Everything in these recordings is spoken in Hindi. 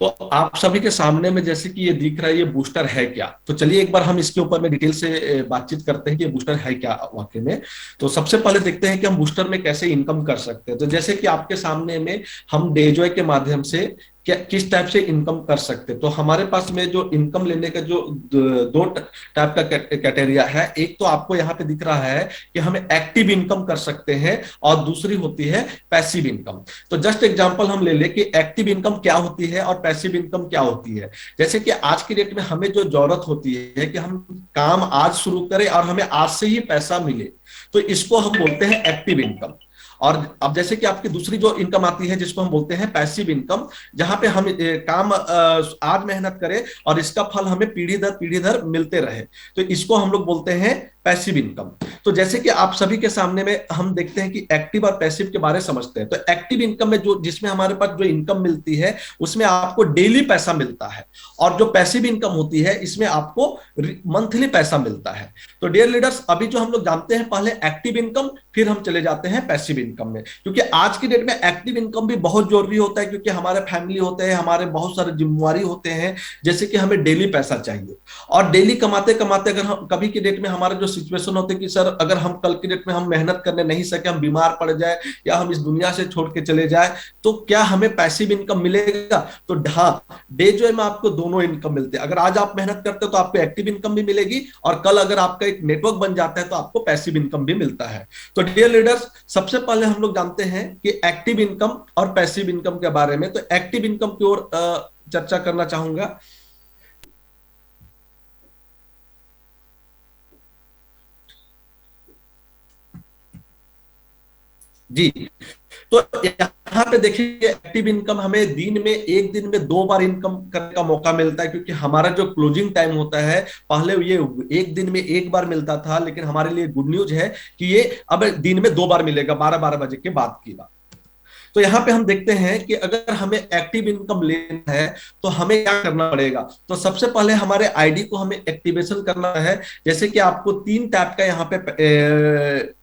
तो आप सभी के सामने में जैसे कि ये दिख रहा है, ये बूस्टर है क्या? तो चलिए एक बार हम इसके ऊपर में डिटेल से बातचीत करते हैं कि ये बूस्टर है क्या वाकई में। तो सबसे पहले देखते हैं कि हम बूस्टर में कैसे इनकम कर सकते हैं। तो जैसे कि आपके सामने में हम डेजॉय के माध्यम से क्या किस टाइप से इनकम कर सकते हैं। तो हमारे पास में जो इनकम लेने का जो दो टाइप का कैटेरिया है। एक तो आपको यहाँ पे दिख रहा है कि हमें एक्टिव इनकम कर सकते हैं, और दूसरी होती है पैसिव इनकम। तो जस्ट एग्जांपल हम ले लें कि एक्टिव इनकम क्या होती है और पैसिव इनकम क्या होती है। जैसे कि आज की डेट में हमें जो जरूरत होती है कि हम काम आज शुरू करें और हमें आज से ही पैसा मिले, तो इसको हम बोलते हैं एक्टिव इनकम। और अब जैसे कि आपकी दूसरी जो इनकम आती है जिसको हम बोलते हैं पैसिव इनकम, जहां पे हम काम आज मेहनत करें और इसका फल हमें पीढ़ी दर मिलते रहे, तो इसको हम लोग बोलते हैं पैसिव इनकम। तो जैसे कि आप सभी के सामने में हम देखते हैं कि एक्टिव और पैसिव के बारे समझते हैं। तो एक्टिव इनकम में जो जिसमें हमारे पास जो इनकम मिलती है उसमें आपको डेली पैसा मिलता है, और जो पैसिव इनकम होती है इसमें आपको मंथली पैसा मिलता है। तो डियर लीडर्स, अभी जो हम लोग जानते हैं पहले एक्टिव इनकम, फिर हम चले जाते हैं पैसिव इनकम में। क्योंकि आज की डेट में एक्टिव इनकम भी बहुत जरूरी होता है, क्योंकि हमारे फैमिली होते हैं, हमारे बहुत सारे जिम्मेवारी होते हैं, जैसे कि हमें डेली पैसा चाहिए। और डेली कमाते कमाते अगर हम कभी की डेट में हमारा जो सिचुएशन होते हैं कि सर अगर हम कल की डेट में हम मेहनत करने नहीं सके, हम बीमार पड़ जाए या हम इस दुनिया से छोड़ के चले जाए, तो क्या हमें पैसिव इनकम मिलेगा? तो हाँ, डे जो है में आपको दोनों इनकम मिलते हैं। अगर आज आप मेहनत करते हो तो आपको एक्टिव इनकम भी मिलेगी, और कल अगर आपका एक नेटवर्क बन जाता है तो आपको पैसिव इनकम भी मिलता है। तो डियर लीडर्स, सबसे पहले हम लोग जानते हैं कि एक्टिव इनकम और पैसिव इनकम के बारे में। तो एक्टिव इनकम की ओर चर्चा करना चाहूंगा। जी, तो यहाँ पे देखिए एक्टिव इनकम हमें दिन में एक दिन में दो बार इनकम करने का मौका मिलता है, क्योंकि हमारा जो क्लोजिंग टाइम होता है, पहले ये एक दिन में एक बार मिलता था, लेकिन हमारे लिए गुड न्यूज है कि ये अब दिन में दो बार मिलेगा, 12-12 बजे के बाद की बात। तो यहाँ पे हम देखते हैं कि अगर हमें एक्टिव इनकम लेना है तो हमें क्या करना पड़ेगा। तो सबसे पहले हमारे आईडी को हमें एक्टिवेशन करना है। जैसे कि आपको तीन टाइप का यहाँ पे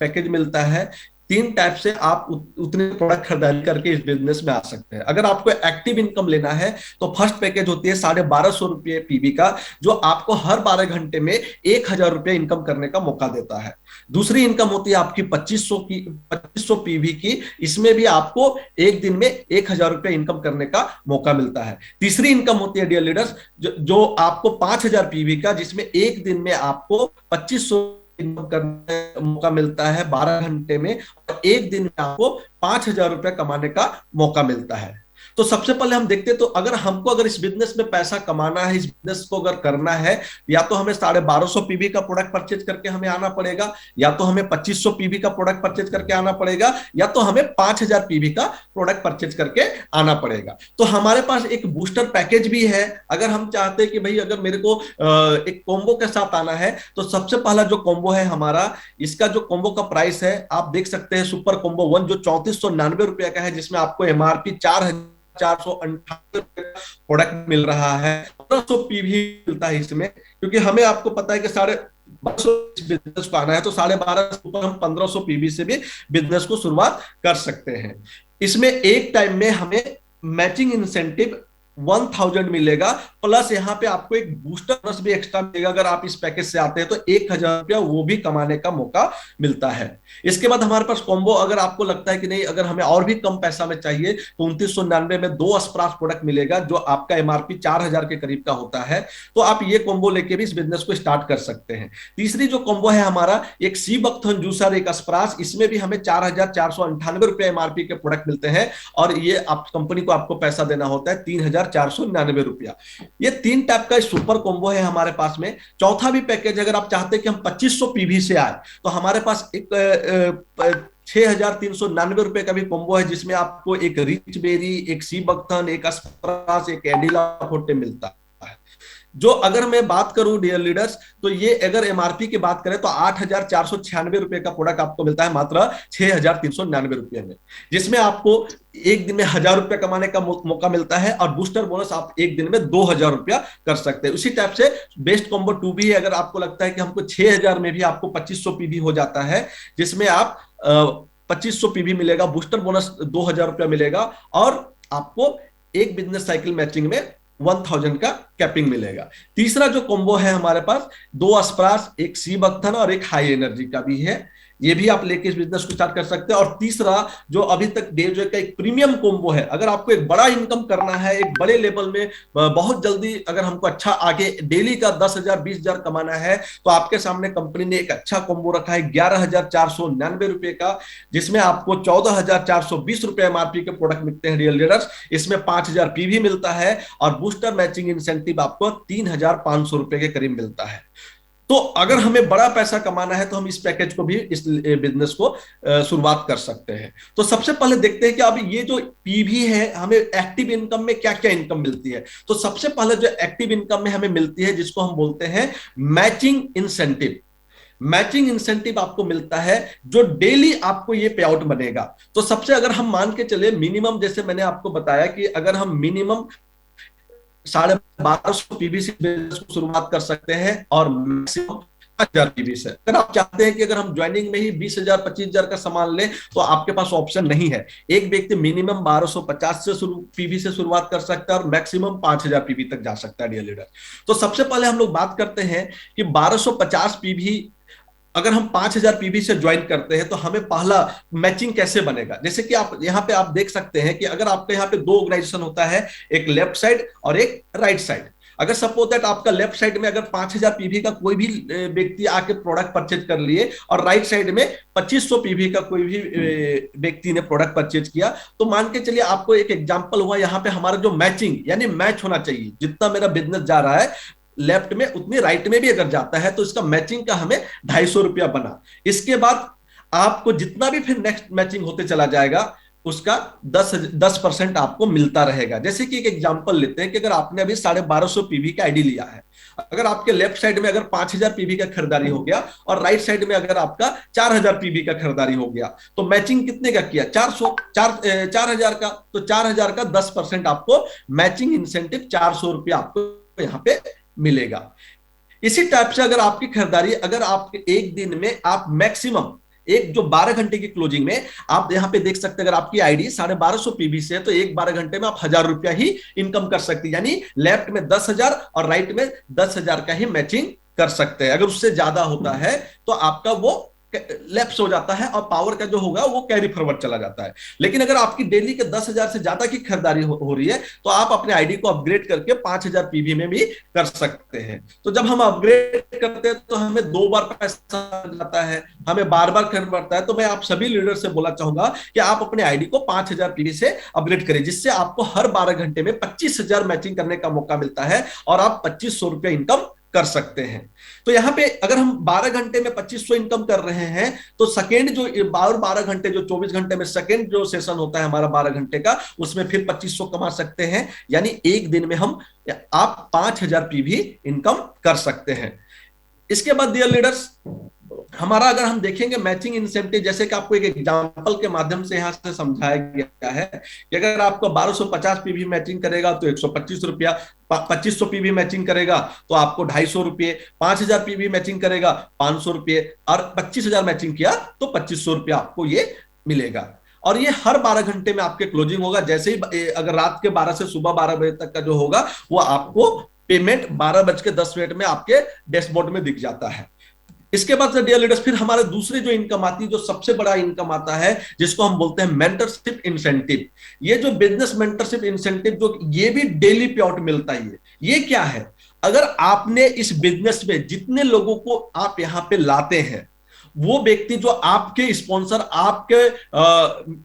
पैकेज मिलता है। तीन टाइप से आप उतने प्रोडक्ट खरीदारी करके इस बिजनेस में आ सकते हैं। अगर आपको एक्टिव इनकम लेना है तो फर्स्ट पैकेज होती है 1250 रुपये पीवी का, जो आपको हर 12 घंटे में 1000 रुपये इनकम करने का मौका देता है। दूसरी इनकम होती है आपकी 2500 पीवी की। इसमें भी आपको एक दिन में 1000 रुपये इनकम करने का मौका मिलता है। तीसरी इनकम होती है डियर लीडर्स, जो आपको 5000 पीवी का, जिसमें एक दिन में आपको 2500 इनकम करने का मौका मिलता है 12 घंटे में, और एक दिन में आपको 5000 रुपये कमाने का मौका मिलता है। तो सबसे पहले हम देखते हैं, तो अगर इस बिजनेस में पैसा कमाना है, इस बिजनेस को अगर करना है, या तो हमें 1250 पीवी का प्रोडक्ट परचेज करके हमें आना पड़ेगा, या तो हमें 2500 पीवी का प्रोडक्ट परचेज करके आना पड़ेगा, या तो हमें 5000 पीवी का प्रोडक्ट परचेज करके आना पड़ेगा। तो हमारे पास एक बूस्टर पैकेज भी है। अगर हम चाहते हैं कि भाई अगर मेरे को एक कॉम्बो के साथ आना है, तो सबसे पहला जो कॉम्बो है हमारा, इसका जो कॉम्बो का प्राइस है आप देख सकते हैं, सुपर कॉम्बो 1 जो 3499 रुपया का है, जिसमें आपको एमआरपी 4498 प्रोडक्ट मिल रहा है। 1500 पीवी मिलता है इसमें, क्योंकि हमें आपको पता है कि 1250 बिजनेस को आना है, तो 1250 ऊपर हम 1500 पीवी से भी बिजनेस को शुरुआत कर सकते हैं। इसमें एक टाइम में हमें मैचिंग इंसेंटिव 1000 मिलेगा, प्लस यहाँ पे आपको एक बूस्टर बोनस भी एक्स्ट्रा मिलेगा। अगर आप इस पैकेज से आते हैं तो 1000 रुपया वो भी कमाने का मौका मिलता है। इसके बाद हमारे पास कॉम्बो, अगर आपको लगता है कि नहीं अगर हमें और भी कम पैसा में चाहिए, तो 2999 में 2 स्प्राश प्रोडक्ट मिलेगा, जो आपका एमआरपी 4000 के करीब का होता है। तो आप ये कॉम्बो लेके भी इस बिजनेस को स्टार्ट कर सकते हैं। तीसरी जो कॉम्बो है हमारा, एक सी बकथन जूसर, एक स्प्राश, इसमें भी हमें 4498 एमआरपी के प्रोडक्ट मिलते हैं, और ये आप कंपनी को आपको पैसा देना होता है 3499 रुपया। ये तीन टाइप का सुपर कॉम्बो है हमारे पास में। चौथा भी पैकेज, अगर आप चाहते हैं कि हम 2500 पीवी से आए, तो हमारे पास एक 6399 रुपए का भी कॉम्बो है, जिसमें आपको एक रिच बेरी, एक सी बकथन, एक स्प्राश, एक एडिला फोर्टे मिलता है। जो अगर मैं बात करूं डियर लीडर्स, तो ये अगर एमआरपी की बात करें तो 8496 रुपए का प्रोडक्ट आपको मिलता है मात्र 6399 रुपए में, जिसमें आपको एक दिन में 1000 रुपया कमाने का मौका मिलता है, और बूस्टर बोनस आप एक दिन में 2000 रुपया कर सकते हैं। उसी टाइप से बेस्ट कॉम्बो 2 भी है। अगर आपको लगता है कि हमको 6000 में भी आपको 2500 पीवी हो जाता है, जिसमें आप 2500 पीवी मिलेगा, बूस्टर बोनस 2000 रुपया मिलेगा, और आपको एक बिजनेस साइकिल मैचिंग में 1000 का कैपिंग मिलेगा। तीसरा जो कॉम्बो है हमारे पास, 2 स्प्रास, एक सी बकथन और एक हाई एनर्जी का भी है, ये भी आप लेके इस बिजनेस को स्टार्ट कर सकते हैं। और तीसरा जो अभी तक डेजो का एक प्रीमियम कॉम्बो है, अगर आपको एक बड़ा इनकम करना है एक बड़े लेवल में बहुत जल्दी, अगर हमको अच्छा आगे डेली का 10,000 20,000 कमाना है, तो आपके सामने कंपनी ने एक अच्छा कॉम्बो रखा है 11,499 रुपए का, जिसमें आपको 14,420 रुपए एमआरपी के प्रोडक्ट मिलते हैं रियल लीडर्स। इसमें 5,000 पीवी मिलता है और बूस्टर मैचिंग इंसेंटिव आपको 3,500 रुपए के करीब मिलता है। तो अगर हमें बड़ा पैसा कमाना है तो हम इस पैकेज को भी, इस बिजनेस को शुरुआत कर सकते हैं। तो सबसे पहले देखते हैं कि अब ये जो पीवी है, हमें एक्टिव इनकम में क्या क्या इनकम मिलती है। तो सबसे पहले जो एक्टिव इनकम में हमें मिलती है, जिसको हम बोलते हैं मैचिंग इंसेंटिव। मैचिंग इंसेंटिव आपको मिलता है जो डेली आपको ये पे आउट बनेगा। तो सबसे अगर हम मान के चले मिनिमम, जैसे मैंने आपको बताया कि अगर हम मिनिमम 1250 पीवी से बिजनेस को शुरुआत कर सकते हैं और मैक्सिमम 5,000 पीवी से। अगर आप चाहते हैं कि अगर हम ज्वाइनिंग में ही 20,000 25,000 का सामान लें, तो आपके पास ऑप्शन नहीं है। एक व्यक्ति मिनिमम 1250 से पीवी से शुरुआत कर सकता है और मैक्सिमम 5,000 पीवी तक जा सकता है डियर लीडर। तो सबसे पहले हम लोग बात करते हैं कि 1250 पीवी अगर हम 5,000 पीवी से ज्वाइन करते हैं तो हमें पहला मैचिंग कैसे बनेगा। जैसे कि आप यहाँ पे आप देख सकते हैं कि अगर आपके यहाँ पे 2 ऑर्गेनाइजेशन होता है, एक लेफ्ट साइड और एक राइट साइड। अगर सपोज दैट आपका लेफ्ट साइड में अगर 5,000 पीवी का कोई भी व्यक्ति आके प्रोडक्ट परचेज कर लिए और राइट साइड में 2500 पीवी का कोई भी व्यक्ति ने प्रोडक्ट परचेज किया, तो मान के चलिए आपको एक एग्जांपल हुआ, यहाँ पे हमारा जो मैचिंग यानी मैच होना चाहिए, जितना मेरा बिजनेस जा रहा है लेफ्ट में उतनी राइट में भी अगर जाता है तो इसका मैचिंग का हमें 250 रुपया बना। इसके बाद आपको जितना भी फिर नेक्स्ट मैचिंग होते चला जाएगा उसका 10% आपको मिलता रहेगा। जैसे कि एक एग्जांपल लेते हैं कि अगर आपने अभी 1250 पीवी का आईडी लिया है, अगर आपके लेफ्ट साइड में अगर 5,000 पीवी का खरीदारी हो गया और राइट साइड में अगर आपका 4,000 पीवी का खरीदारी हो गया, तो मैचिंग कितने का किया? 4,000 का। तो 4,000 का 10% आपको मैचिंग इंसेंटिव 400 रुपया आपको यहाँ पे मिलेगा। इसी टाइप से अगर आपकी खरीदारी, अगर आपके एक दिन में आप मैक्सिमम एक जो 12 घंटे की क्लोजिंग में, आप यहां पे देख सकते हैं अगर आपकी आईडी 1250 पीवी से है तो एक 12 घंटे में आप 1,000 रुपया ही इनकम कर सकती है, यानी लेफ्ट में 10,000 और राइट में 10,000 का ही मैचिंग कर सकते हैं। अगर उससे ज्यादा होता है तो आपका वो लैप्स हो जाता है और पावर का जो होगा वो कैरी फॉरवर्ड चला जाता है। लेकिन अगर आपकी डेली के 10,000 से ज्यादा की खरीदारी हो रही है तो आप अपने आईडी को अपग्रेड करके 5,000 पीवी में भी कर सकते हैं। तो जब हम अपग्रेड करते हैं तो हमें 2 बार पैसा जाता है, हमें बार बार करना पड़ता है। तो मैं आप सभी लीडर से बोला चाहूंगा कि आप अपने आईडी को 5,000 पीवी से अपग्रेड करें, जिससे आपको हर 12 घंटे में 25,000 मैचिंग करने का मौका मिलता है और आप 2,500 रुपया इनकम कर सकते हैं। तो यहां पे अगर हम 12 घंटे में 2,500 इनकम कर रहे हैं तो सेकेंड जो 12 घंटे जो 24 घंटे में सेकेंड जो सेशन होता है हमारा 12 घंटे का, उसमें फिर 2,500 कमा सकते हैं, यानी एक दिन में हम आप 5,000 पीवी इनकम कर सकते हैं। इसके बाद डियर लीडर्स, हमारा अगर हम देखेंगे मैचिंग इंसेंटिव, जैसे कि आपको एक एग्जांपल के माध्यम से यहां से समझाया गया है कि अगर आपको 1250 पीवी मैचिंग करेगा तो 125 रुपया, 2,500 पीवी मैचिंग करेगा तो आपको 250 रुपये, 5,000 पीवी मैचिंग करेगा 500 रुपये और 25,000 मैचिंग किया तो 2,500 रुपया आपको ये मिलेगा। और ये हर 12 घंटे में आपके क्लोजिंग होगा। जैसे ही अगर रात के 12 से सुबह 12 बजे तक का जो होगा वो आपको पेमेंट 12:10 में आपके डैशबोर्ड में दिख जाता है। इसके बाद से डियर लीडर्स, फिर हमारे दूसरे जो इनकम आती है, जो सबसे बड़ा इनकम आता है, जिसको हम बोलते हैं मेंटरशिप इंसेंटिव। ये जो बिजनेस मेंटरशिप इंसेंटिव जो ये भी डेली पे आउट मिलता है, ये क्या है? अगर आपने इस बिजनेस में जितने लोगों को आप यहां पे लाते हैं, वो व्यक्ति जो आपके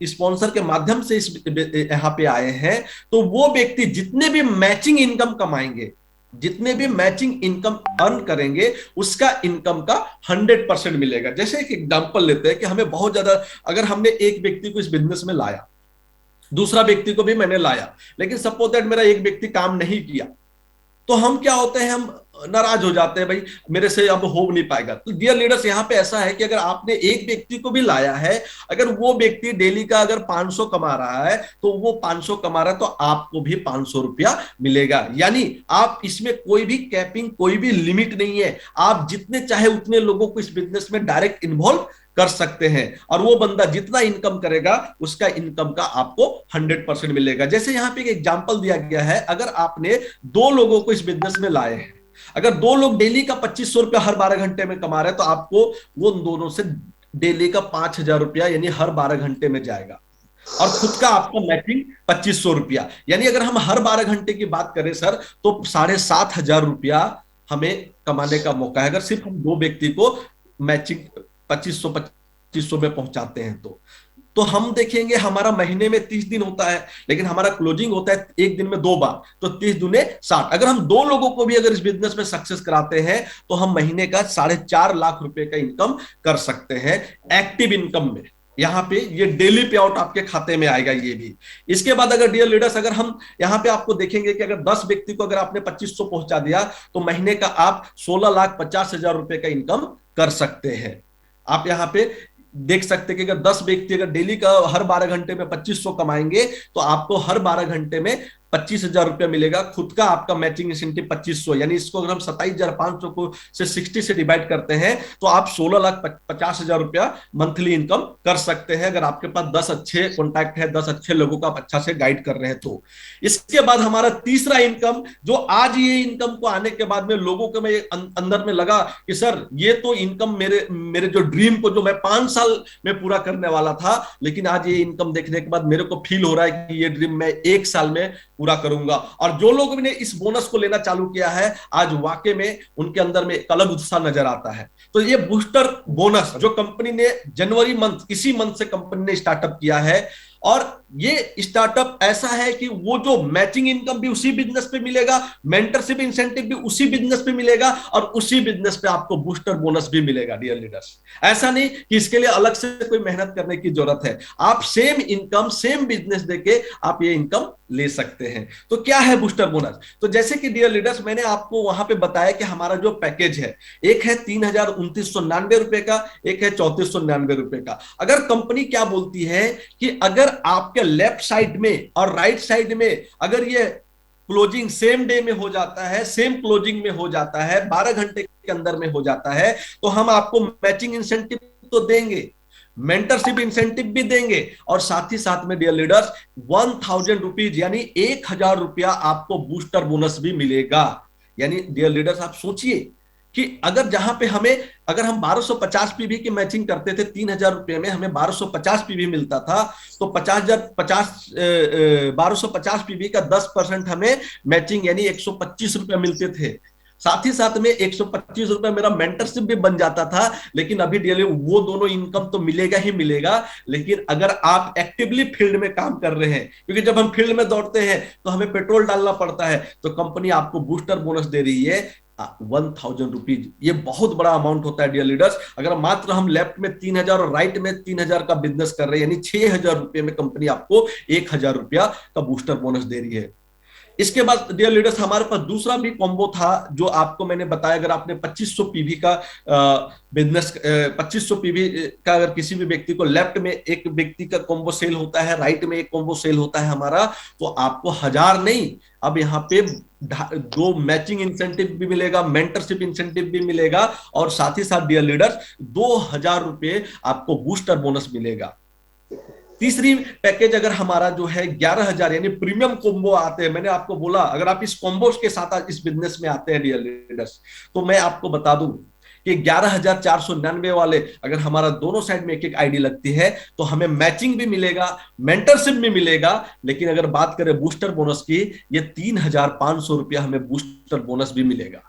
स्पॉन्सर के माध्यम से इस यहां पे आए हैं, तो वो व्यक्ति जितने भी मैचिंग इनकम कमाएंगे, जितने भी मैचिंग इनकम अर्न करेंगे, उसका इनकम का 100% मिलेगा। जैसे एक एग्जांपल लेते हैं कि हमें बहुत ज्यादा, अगर हमने एक व्यक्ति को इस बिजनेस में लाया, दूसरा व्यक्ति को भी मैंने लाया, लेकिन सपोज दैट मेरा एक व्यक्ति काम नहीं किया, तो हम क्या होते हैं, हम नाराज हो जाते हैं, भाई मेरे से अब हो नहीं पाएगा। तो डियर लीडर्स, यहां पे ऐसा है कि अगर आपने एक व्यक्ति को भी लाया है, अगर वो व्यक्ति डेली का अगर 500 कमा रहा है तो वो 500 कमा रहा है तो आपको भी 500 रुपया मिलेगा। यानी आप इसमें कोई भी कैपिंग, कोई भी लिमिट नहीं है, आप जितने चाहे उतने लोगों को इस बिजनेस में डायरेक्ट इन्वॉल्व कर सकते हैं। और वो बंदा जितना इनकम करेगा उसका इनकम का आपको 100% मिलेगा। जैसे यहां पे एक एग्जांपल दिया गया है, अगर आपने दो लोगों को इस बिजनेस में लाए हैं, अगर दो लोग डेली का 2500 रुपया हर 12 घंटे में कमा रहे हैं, तो आपको वो दोनों से डेली का 5000 रुपया यानी हर 12 घंटे में जाएगा। और खुद का आपका मैचिंग 2500 रुपया, यानी अगर हम हर 12 घंटे की बात करें सर, तो 7500 रुपया हमें कमाने का मौका है, अगर सिर्फ हम दो व्यक्ति को मैचिंग 2500 में पहुंचाते हैं। तो हम देखेंगे हमारा महीने में 30 दिन होता है, लेकिन हमारा क्लोजिंग होता है एक दिन में 2 बार, तो 30 दूने 60। अगर हम दो लोगों को भी अगर इस बिजनेस में सक्सेस कराते हैं, तो हम महीने का 4.5 लाख रुपए का इनकम कर सकते हैं एक्टिव इनकम में। यहाँ पे ये डेली पे आउट आपके खाते में आएगा ये भी। इसके बाद अगर डियर लीडर्स, अगर हम यहाँ पे आपको देखेंगे कि अगर 10 व्यक्ति को अगर आपने 2500 पहुंचा दिया, तो महीने का आप 16,50,000 रुपए का इनकम कर सकते हैं। आप यहाँ पे देख सकते हैं कि अगर 10 व्यक्ति अगर डेली का हर 12 घंटे में 2500 कमाएंगे, तो आपको हर 12 घंटे में 25,000 रुपया मिलेगा। खुद का आपका मैचिंग इंसेंटिव 2500, यानी इसको अगर हम 27,500 को से 60 से डिवाइड करते हैं, तो आप 16,50,000 रुपया मंथली इनकम कर सकते हैं, अगर आपके पास 10 अच्छे कॉन्टैक्ट है, 10 अच्छे लोगों को आप अच्छा से गाइड कर रहे हैं तो। इसके बाद हमारा तीसरा इनकम, जो आज ये इनकम को आने के बाद में लोगों को में अंदर में लगा कि सर ये तो इनकम मेरे मेरे जो ड्रीम को जो मैं 5 साल में पूरा करने वाला था, लेकिन आज ये इनकम देखने के बाद मेरे को फील हो रहा है कि ये ड्रीम मैं 1 साल में पूरा करूंगा। और जो लोग ने इस बोनस को लेना चालू किया है, आज वाकई में उनके अंदर में एक अलग उत्साह नजर आता है। तो ये बूस्टर बोनस जो कंपनी ने जनवरी मंथ, इसी मंथ से कंपनी ने स्टार्टअप किया है, और ये स्टार्टअप ऐसा है कि वो जो मैचिंग इनकम भी उसी बिजनेस पे मिलेगा, मेंटरशिप इंसेंटिव भी उसी बिजनेस पे मिलेगा, और उसी बिजनेस पे आपको बूस्टर बोनस भी मिलेगा डियर लीडर्स। ऐसा नहीं कि इसके लिए अलग से कोई मेहनत करने की जरूरत है, आप सेम इनकम सेम बिजनेस देके आप ये इनकम ले सकते हैं। तो क्या है बूस्टर बोनस? तो जैसे कि डियर लीडर्स मैंने आपको वहां पे बताया कि हमारा जो पैकेज है, एक है 3,2999 रुपए का, एक है 3,499 रुपए का। अगर कंपनी क्या बोलती है कि अगर आपके लेफ्ट साइड में और राइट साइड में अगर ये क्लोजिंग सेम डे में हो जाता है, सेम क्लोजिंग में हो जाता है, 12 घंटे के अंदर में हो जाता है, तो हम आपको मैचिंग इंसेंटिव तो देंगे, मेंटरशिप इंसेंटिव भी देंगे, और साथ ही साथ में डियर लीडर्स 1,000 रुपीज यानी 1,000 रुपया आपको बूस्टर बोनस भी मिलेगा। यानी डियर लीडर्स आप सोचिए कि अगर जहां पे हमें, अगर हम 1250 पीवी की मैचिंग करते थे 3,000 रुपए में हमें 1250 पीवी मिलता था, तो 1250 पीवी का 10% हमें मैचिंग यानी 125 रुपए मिलते थे। साथ ही साथ में 125 रुपए मेरा मेंटरशिप भी बन जाता था। लेकिन अभी डेली वो दोनों इनकम तो मिलेगा ही मिलेगा, लेकिन अगर आप एक्टिवली फील्ड में काम कर रहे हैं, क्योंकि जब हम फील्ड में दौड़ते हैं तो हमें पेट्रोल डालना पड़ता है, तो कंपनी आपको बूस्टर बोनस दे रही है 1,000 रुपीज। ये बहुत बड़ा अमाउंट होता है डियर लीडर्स। अगर मात्र हम लेफ्ट में 3,000 और राइट में 3,000 का बिजनेस कर रहे हैं, यानी 6,000 रुपए में कंपनी आपको 1,000 रुपया का बूस्टर बोनस दे रही है। इसके बाद डियर लीडर्स हमारे पास दूसरा भी कॉम्बो था, जो आपको मैंने बताया, अगर आपने 2500 पीवी का बिजनेस 2500 पीवी का अगर किसी भी व्यक्ति को, लेफ्ट में एक व्यक्ति का कॉम्बो सेल होता है, राइट में एक कॉम्बो सेल होता है हमारा, तो आपको 1,000 नहीं, अब यहाँ पे 2 मैचिंग इंसेंटिव भी मिलेगा, मेंटरशिप इंसेंटिव भी मिलेगा, और साथ ही साथ डियर लीडर्स 2,000 रुपए आपको बूस्टर बोनस मिलेगा। तीसरी पैकेज अगर हमारा जो है 11,000 यानी प्रीमियम कॉम्बो आते हैं। मैंने आपको बोला अगर आप इस कॉम्बो के साथ इस बिजनेस में आते हैं डियर लीडर्स, तो मैं आपको बता दूं कि 11,499 वाले अगर हमारा दोनों साइड में एक एक आईडी लगती है, तो हमें मैचिंग भी मिलेगा, मेंटरशिप भी मिलेगा। लेकिन अगर बात करें बूस्टर बोनस की, ये 3,500 रुपया हमें बूस्टर बोनस भी मिलेगा।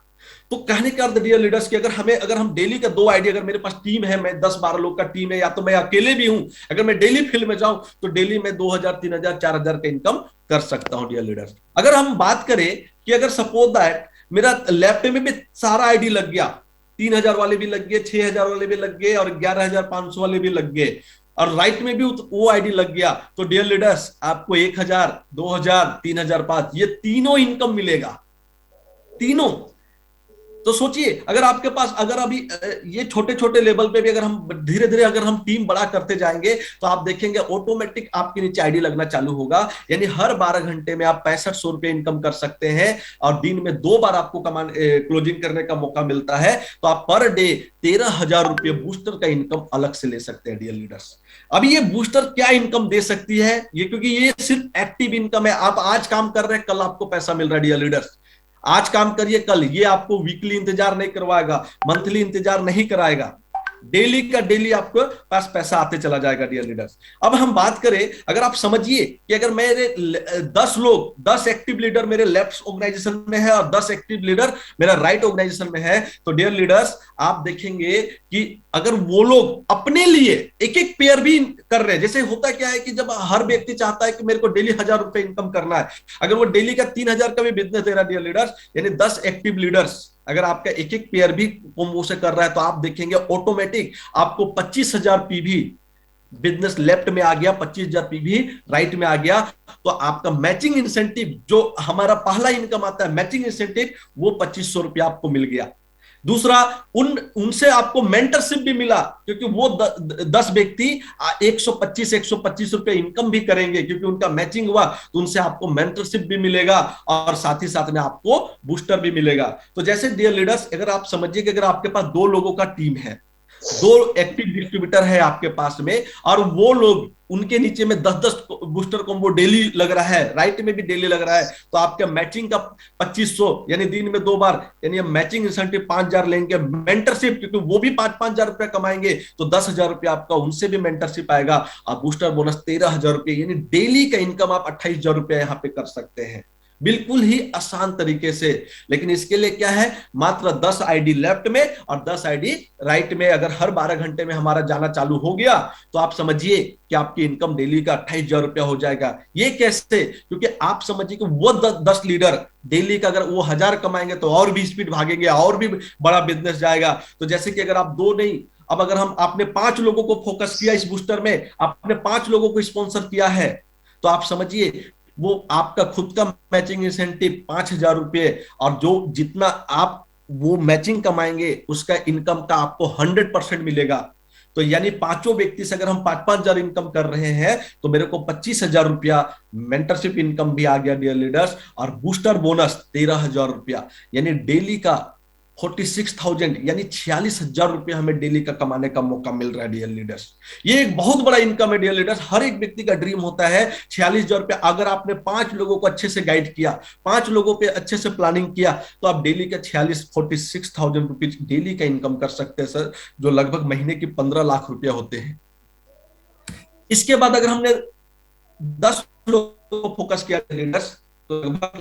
तो कहने का अर्थ डियर लीडर्स कि अगर हम डेली का 2 आईडी, अगर मेरे पास टीम है, मैं 10-12 लोग का टीम है, या तो मैं अकेले भी हूं, अगर मैं डेली फील्ड में जाऊं तो डेली मैं 2,000 3,000 4,000 का इनकम कर सकता हूं डियर लीडर्स। अगर हम बात करें कि अगर सपोज दैट मेरा लेफ्ट में भी सारा आईडी लग गया, 3,000 वाले भी लग गए, 6,000 वाले भी लग गए, और 11,500 वाले भी लग गए, और राइट में भी वो आईडी लग गया, तो डियर लीडर्स आपको 1,000 2,000 3,500 ये तीनों इनकम मिलेगा। तीनों तो सोचिए, अगर आपके पास, अगर अभी ये छोटे छोटे लेवल पे भी अगर हम धीरे धीरे अगर हम टीम बड़ा करते जाएंगे, तो आप देखेंगे ऑटोमेटिक आपके नीचे आईडी लगना चालू होगा। यानी हर 12 घंटे में आप 6500 रुपये इनकम कर सकते हैं, और दिन में 2 बार आपको क्लोजिंग करने का मौका मिलता है, तो आप पर डे 13,000 रुपये बूस्टर का इनकम अलग से ले सकते हैं डियर लीडर्स। अभी ये बूस्टर क्या इनकम दे सकती है, ये क्योंकि ये सिर्फ एक्टिव इनकम है। आप आज काम कर रहे हैं, कल आपको पैसा मिल रहा है डियर लीडर्स। आज काम करिए, कल ये आपको वीकली इंतजार नहीं करवाएगा, मंथली इंतजार नहीं कराएगा, डेली का डेली आपको पास पैसा आते चला जाएगा डियर लीडर्स। अब हम बात करें, अगर आप समझिए कि अगर मेरे 10 एक्टिव लीडर मेरे लेफ्ट ऑर्गेनाइजेशन में है और 10 एक्टिव लीडर मेरा राइट ऑर्गेनाइजेशन में है, तो डियर लीडर्स आप देखेंगे कि अगर वो लोग अपने लिए एक एक पेयर भी कर रहे हैं, जैसे होता क्या है कि जब हर व्यक्ति चाहता है कि मेरे को डेली 1,000 रुपए इनकम करना है, अगर वो डेली का 3,000 का भी बिजनेस दे रहा है डियर लीडर्स, यानी 10 एक्टिव लीडर्स अगर आपका एक एक पेयर भी कॉम्बो से कर रहा है, तो आप देखेंगे ऑटोमेटिक आपको 25,000 पीवी बिजनेस लेफ्ट में आ गया, 25,000 पीवी राइट में आ गया। तो आपका मैचिंग इंसेंटिव, जो हमारा पहला इनकम आता है मैचिंग इंसेंटिव, वो 2,500 रुपया आपको मिल गया। दूसरा, उनसे आपको मेंटरशिप भी मिला, क्योंकि वो 10 व्यक्ति 125 रुपए इनकम भी करेंगे, क्योंकि उनका मैचिंग हुआ, तो उनसे आपको मेंटरशिप भी मिलेगा और साथ ही साथ में आपको बूस्टर भी मिलेगा। तो जैसे डियर लीडर्स, अगर आप समझिए कि अगर आपके पास 2 लोगों का टीम है, 2 एक्टिव डिस्ट्रीब्यूटर है आपके पास में, और वो लोग उनके नीचे में 10-10 बूस्टर कॉम्बो डेली लग रहा है, राइट में भी डेली लग रहा है, तो आपका मैचिंग का 2,500 यानी दिन में 2 बार, यानी मैचिंग इंसेंटिव 5,000 लेंगे। मेंटरशिप, क्योंकि वो भी 5,000 रुपया कमाएंगे, तो 10,000 रुपया आपका उनसे भी मेंटरशिप आएगा, और बूस्टर बोनस 13,000 रुपये, यानी डेली का इनकम आप 28,000 रुपया यहाँ पे कर सकते हैं, बिल्कुल ही आसान तरीके से। लेकिन इसके लिए क्या है, मात्र 10 आईडी लेफ्ट में और 10 आईडी राइट में अगर हर 12 घंटे में हमारा जाना चालू हो गया, तो आप समझिए कि आपकी इनकम डेली का 28,000 रुपया हो जाएगा। ये कैसे, क्योंकि आप समझिए कि वो 10 लीडर डेली का अगर वो 1,000 कमाएंगे, तो और भी स्पीड भागेंगे, और भी बड़ा बिजनेस जाएगा। तो जैसे कि अगर आप 2 नहीं, अब अगर हम आपने 5 लोगों को फोकस किया इस बूस्टर में, आपने 5 लोगों को स्पॉन्सर किया है, तो आप समझिए वो आपका खुद का मैचिंग इंसेंटिव 5,000 रुपये, और जो जितना आप वो मैचिंग कमाएंगे उसका इनकम का आपको 100% मिलेगा। तो यानी 5 व्यक्ति से अगर हम 5,500 इनकम कर रहे हैं, तो मेरे को 25,000 रुपया मेंटरशिप इनकम भी आ गया डियर लीडर्स, और बूस्टर बोनस 13,000 रुपया, यानी डेली का 46,000 यानी 46,000 रुपया हमें डेली का कमाने का मौका मिल रहा है डियर लीडर्स। ये एक बहुत बड़ा इनकम है डियर लीडर्स। हर एक व्यक्ति का ड्रीम होता है 46,000 रुपया। अगर आपने 5 लोगों को अच्छे से गाइड किया, 5 लोगों पे अच्छे से प्लानिंग किया, तो आप डेली का 46,000 रुपीज डेली का इनकम कर सकते हैं सर, जो लगभग महीने की 15 लाख रुपया होते हैं। इसके बाद अगर हमने 10 लोगों को फोकस किया लीडर्स, तो लगभग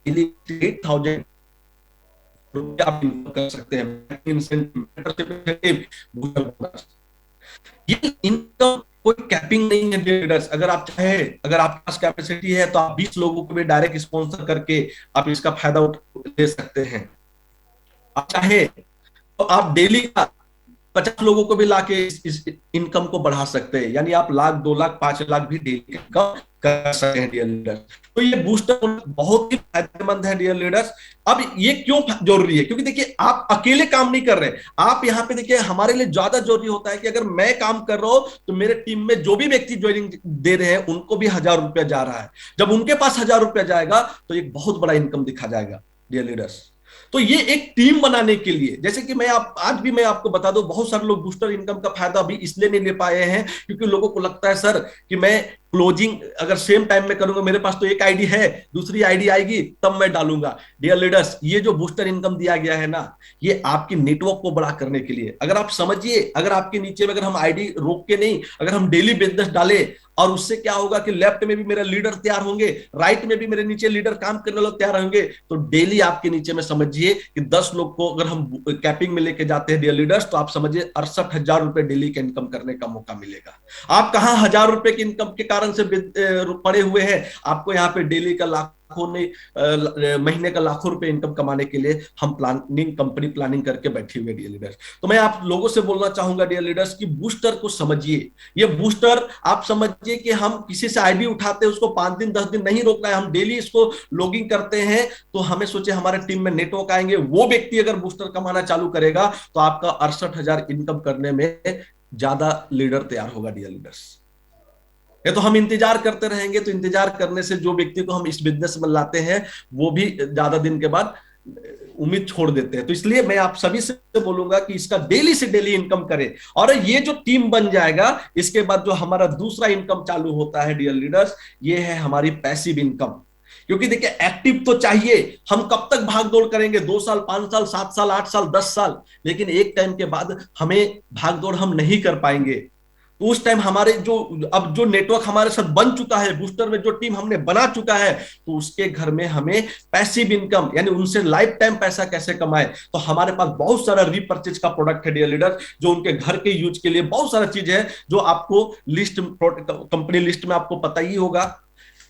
8,000 रुपया आप इनकम कर सकते हैं। ये इनकम कोई कैपिंग नहीं है लीडर्स। अगर आप चाहे, अगर आपके पास कैपेसिटी है, तो आप 20 लोगों को भी डायरेक्ट स्पॉन्सर करके आप इसका फायदा ले सकते हैं। आप चाहे तो आप डेली का 50 लोगों को भी लाके इस इनकम को बढ़ा सकते हैं, यानी आप 1,00,000, 2,00,000, 5,00,000 भी डेली इनकम कर सकते हैं डियर लीडर्स। तो ये बूस्टर बहुत ही फायदेमंद है डियर लीडर्स। अब ये क्यों जरूरी है, क्योंकि देखिए आप अकेले काम नहीं कर रहे, आप यहाँ पे देखिए हमारे लिए ज्यादा जरूरी होता है कि अगर मैं काम कर रहा हूं, तो मेरे टीम में जो भी व्यक्ति ज्वाइनिंग दे रहे हैं उनको भी 1,000 रुपया जा रहा है। जब उनके पास 1,000 रुपया जाएगा, तो एक बहुत बड़ा इनकम दिखा जाएगा डियर लीडर्स। तो ये एक टीम बनाने के लिए, जैसे कि आज भी मैं आपको बता दूं, बहुत सारे लोग बूस्टर इनकम का फायदा अभी इसलिए नहीं ले पाए हैं क्योंकि लोगों को लगता है सर कि मैं क्लोजिंग अगर सेम टाइम में करूंगा, मेरे पास तो एक आईडी है, दूसरी आईडी आएगी तब मैं डालूंगा। डियर लीडर्स, ये जो बूस्टर इनकम दिया गया है ना, ये आपकी नेटवर्क को बड़ा करने के लिए। अगर आप समझिए, अगर आपके नीचे में अगर हम आईडी रोक के नहीं, अगर हम डेली बिजनेस डाले, और उससे क्या होगा कि लेफ्ट में भी मेरा लीडर तैयार होंगे, राइट में भी मेरे नीचे लीडर काम करने लोग तैयार होंगे, तो डेली आपके नीचे में समझिए कि 10 लोग को अगर हम कैपिंग में लेके जाते हैं डियर लीडर्स, तो आप समझिए 68,000 रुपए डेली का इनकम करने का मौका मिलेगा। आप कहां 1,000 रुपए की इनकम के कारण से पड़े हुए हैं, आपको यहाँ पे डेली का लाख लाखों ने महीने का लाखों रुपए इनकम कमाने के लिए हम कंपनी प्लानिंग करके बैठी हुई है डियर लीडर्स। तो मैं आप लोगों से बोलना चाहूंगा डियर लीडर्स कि बूस्टर को समझिए। ये बूस्टर आप समझिए कि हम किसी से आईडी उठाते हैं, उसको 5 दिन 10 दिन नहीं रोकना है, हम डेली इसको लॉगिंग करते हैं। तो हमें सोचे हमारे टीम में नेटवर्क आएंगे, वो व्यक्ति अगर बूस्टर कमाना चालू करेगा तो आपका 68,000 इनकम करने में ज्यादा लीडर तैयार होगा डियर लीडर्स। ये तो हम इंतजार करते रहेंगे, तो इंतजार करने से जो व्यक्ति को हम इस बिजनेस में लाते हैं वो भी ज्यादा दिन के बाद उम्मीद छोड़ देते हैं। तो इसलिए मैं आप सभी से बोलूंगा कि इसका डेली से डेली इनकम करें। और ये जो टीम बन जाएगा, इसके बाद जो हमारा दूसरा इनकम चालू होता है डियर लीडर्स, ये है हमारी पैसिव इनकम। क्योंकि देखिए एक्टिव तो चाहिए, हम कब तक भाग दौड़ करेंगे, 2 साल 5 साल 7 साल 8 साल 10 साल, लेकिन एक टाइम के बाद हमें भाग दौड़ हम नहीं कर पाएंगे। तो उस टाइम हमारे जो अब जो नेटवर्क हमारे साथ बन चुका है, बूस्टर में जो टीम हमने बना चुका है, तो उसके घर में हमें पैसिव इनकम यानी उनसे लाइफ टाइम पैसा कैसे कमाए। तो हमारे पास बहुत सारा रीपर्चेज का प्रोडक्ट है डियर लीडर, जो उनके घर के यूज के लिए बहुत सारा चीज है, जो आपको लिस्ट कंपनी लिस्ट में आपको पता ही होगा।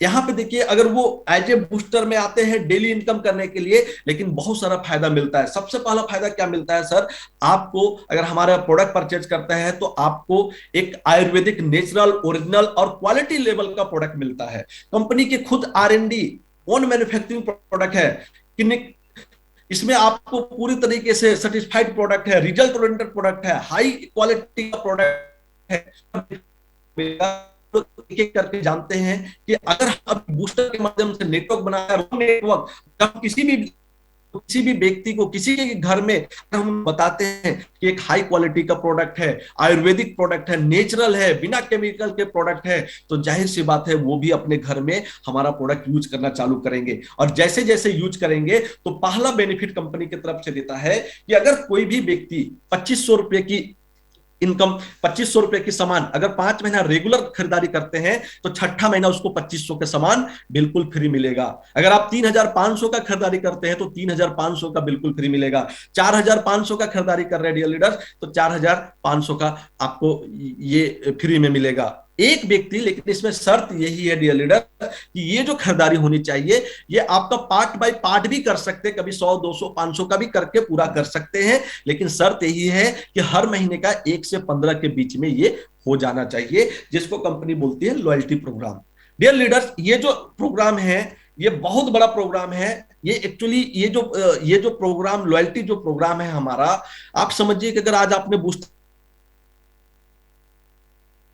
यहां पे देखिए, अगर वो एज ए बूस्टर में आते हैं डेली इनकम करने के लिए, लेकिन बहुत सारा फायदा मिलता है। सबसे पहला फायदा क्या मिलता है सर, आपको अगर हमारा प्रोडक्ट परचेज करते हैं तो आपको एक आयुर्वेदिक नेचुरल ओरिजिनल और क्वालिटी लेवल का प्रोडक्ट मिलता है। कंपनी की खुद R&D ओन मैन्युफैक्चरिंग प्रोडक्ट है, इसमें आपको पूरी तरीके से सर्टिफाइड प्रोडक्ट है, रिजल्ट ओरिएंटेड प्रोडक्ट है, हाई क्वालिटी का प्रोडक्ट है। एक एक करके जानते हैं कि अगर हम बूस्टर के माध्यम से नेटवर्क बनाया, नेटवर्क हम किसी भी व्यक्ति को किसी के घर में हम बताते हैं कि एक हाई क्वालिटी का प्रोडक्ट है, आयुर्वेदिक प्रोडक्ट है, नेचुरल है, बिना केमिकल के प्रोडक्ट है, तो जाहिर सी बात है वो भी अपने घर में हमारा प्रोडक्ट यूज करना चालू करेंगे। और जैसे जैसे यूज करेंगे तो पहला बेनिफिट कंपनी की तरफ से देता है कि अगर कोई भी व्यक्ति 2500 रुपए की इनकम, 2500 रुपए की सामान अगर 5 महीना रेगुलर खरीदारी करते हैं तो छठा महीना उसको 2500 का सामान बिल्कुल फ्री मिलेगा। अगर आप 3500 का खरीदारी करते हैं तो 3500 का बिल्कुल फ्री मिलेगा। 4500 का खरीदारी कर रहे हैं डियर लीडर्स तो 4500 का आपको ये फ्री में मिलेगा एक व्यक्ति। लेकिन इसमें शर्त यही है डियर लीडर कि ये जो खरीदारी होनी चाहिए ये आपका पार्ट बाय पार्ट भी कर सकते हैं, कभी 100 200 500 का भी करके पूरा कर सकते हैं, लेकिन शर्त यही है कि हर महीने का 1 से 15 के बीच में ये हो जाना चाहिए, जिसको कंपनी बोलती है लॉयल्टी प्रोग्राम। डियर लीडर्स, ये जो प्रोग्राम है ये बहुत बड़ा प्रोग्राम है। ये एक्चुअली ये जो प्रोग्राम लॉयल्टी जो प्रोग्राम है हमारा, आप समझिए कि अगर आज आपने बूस्टर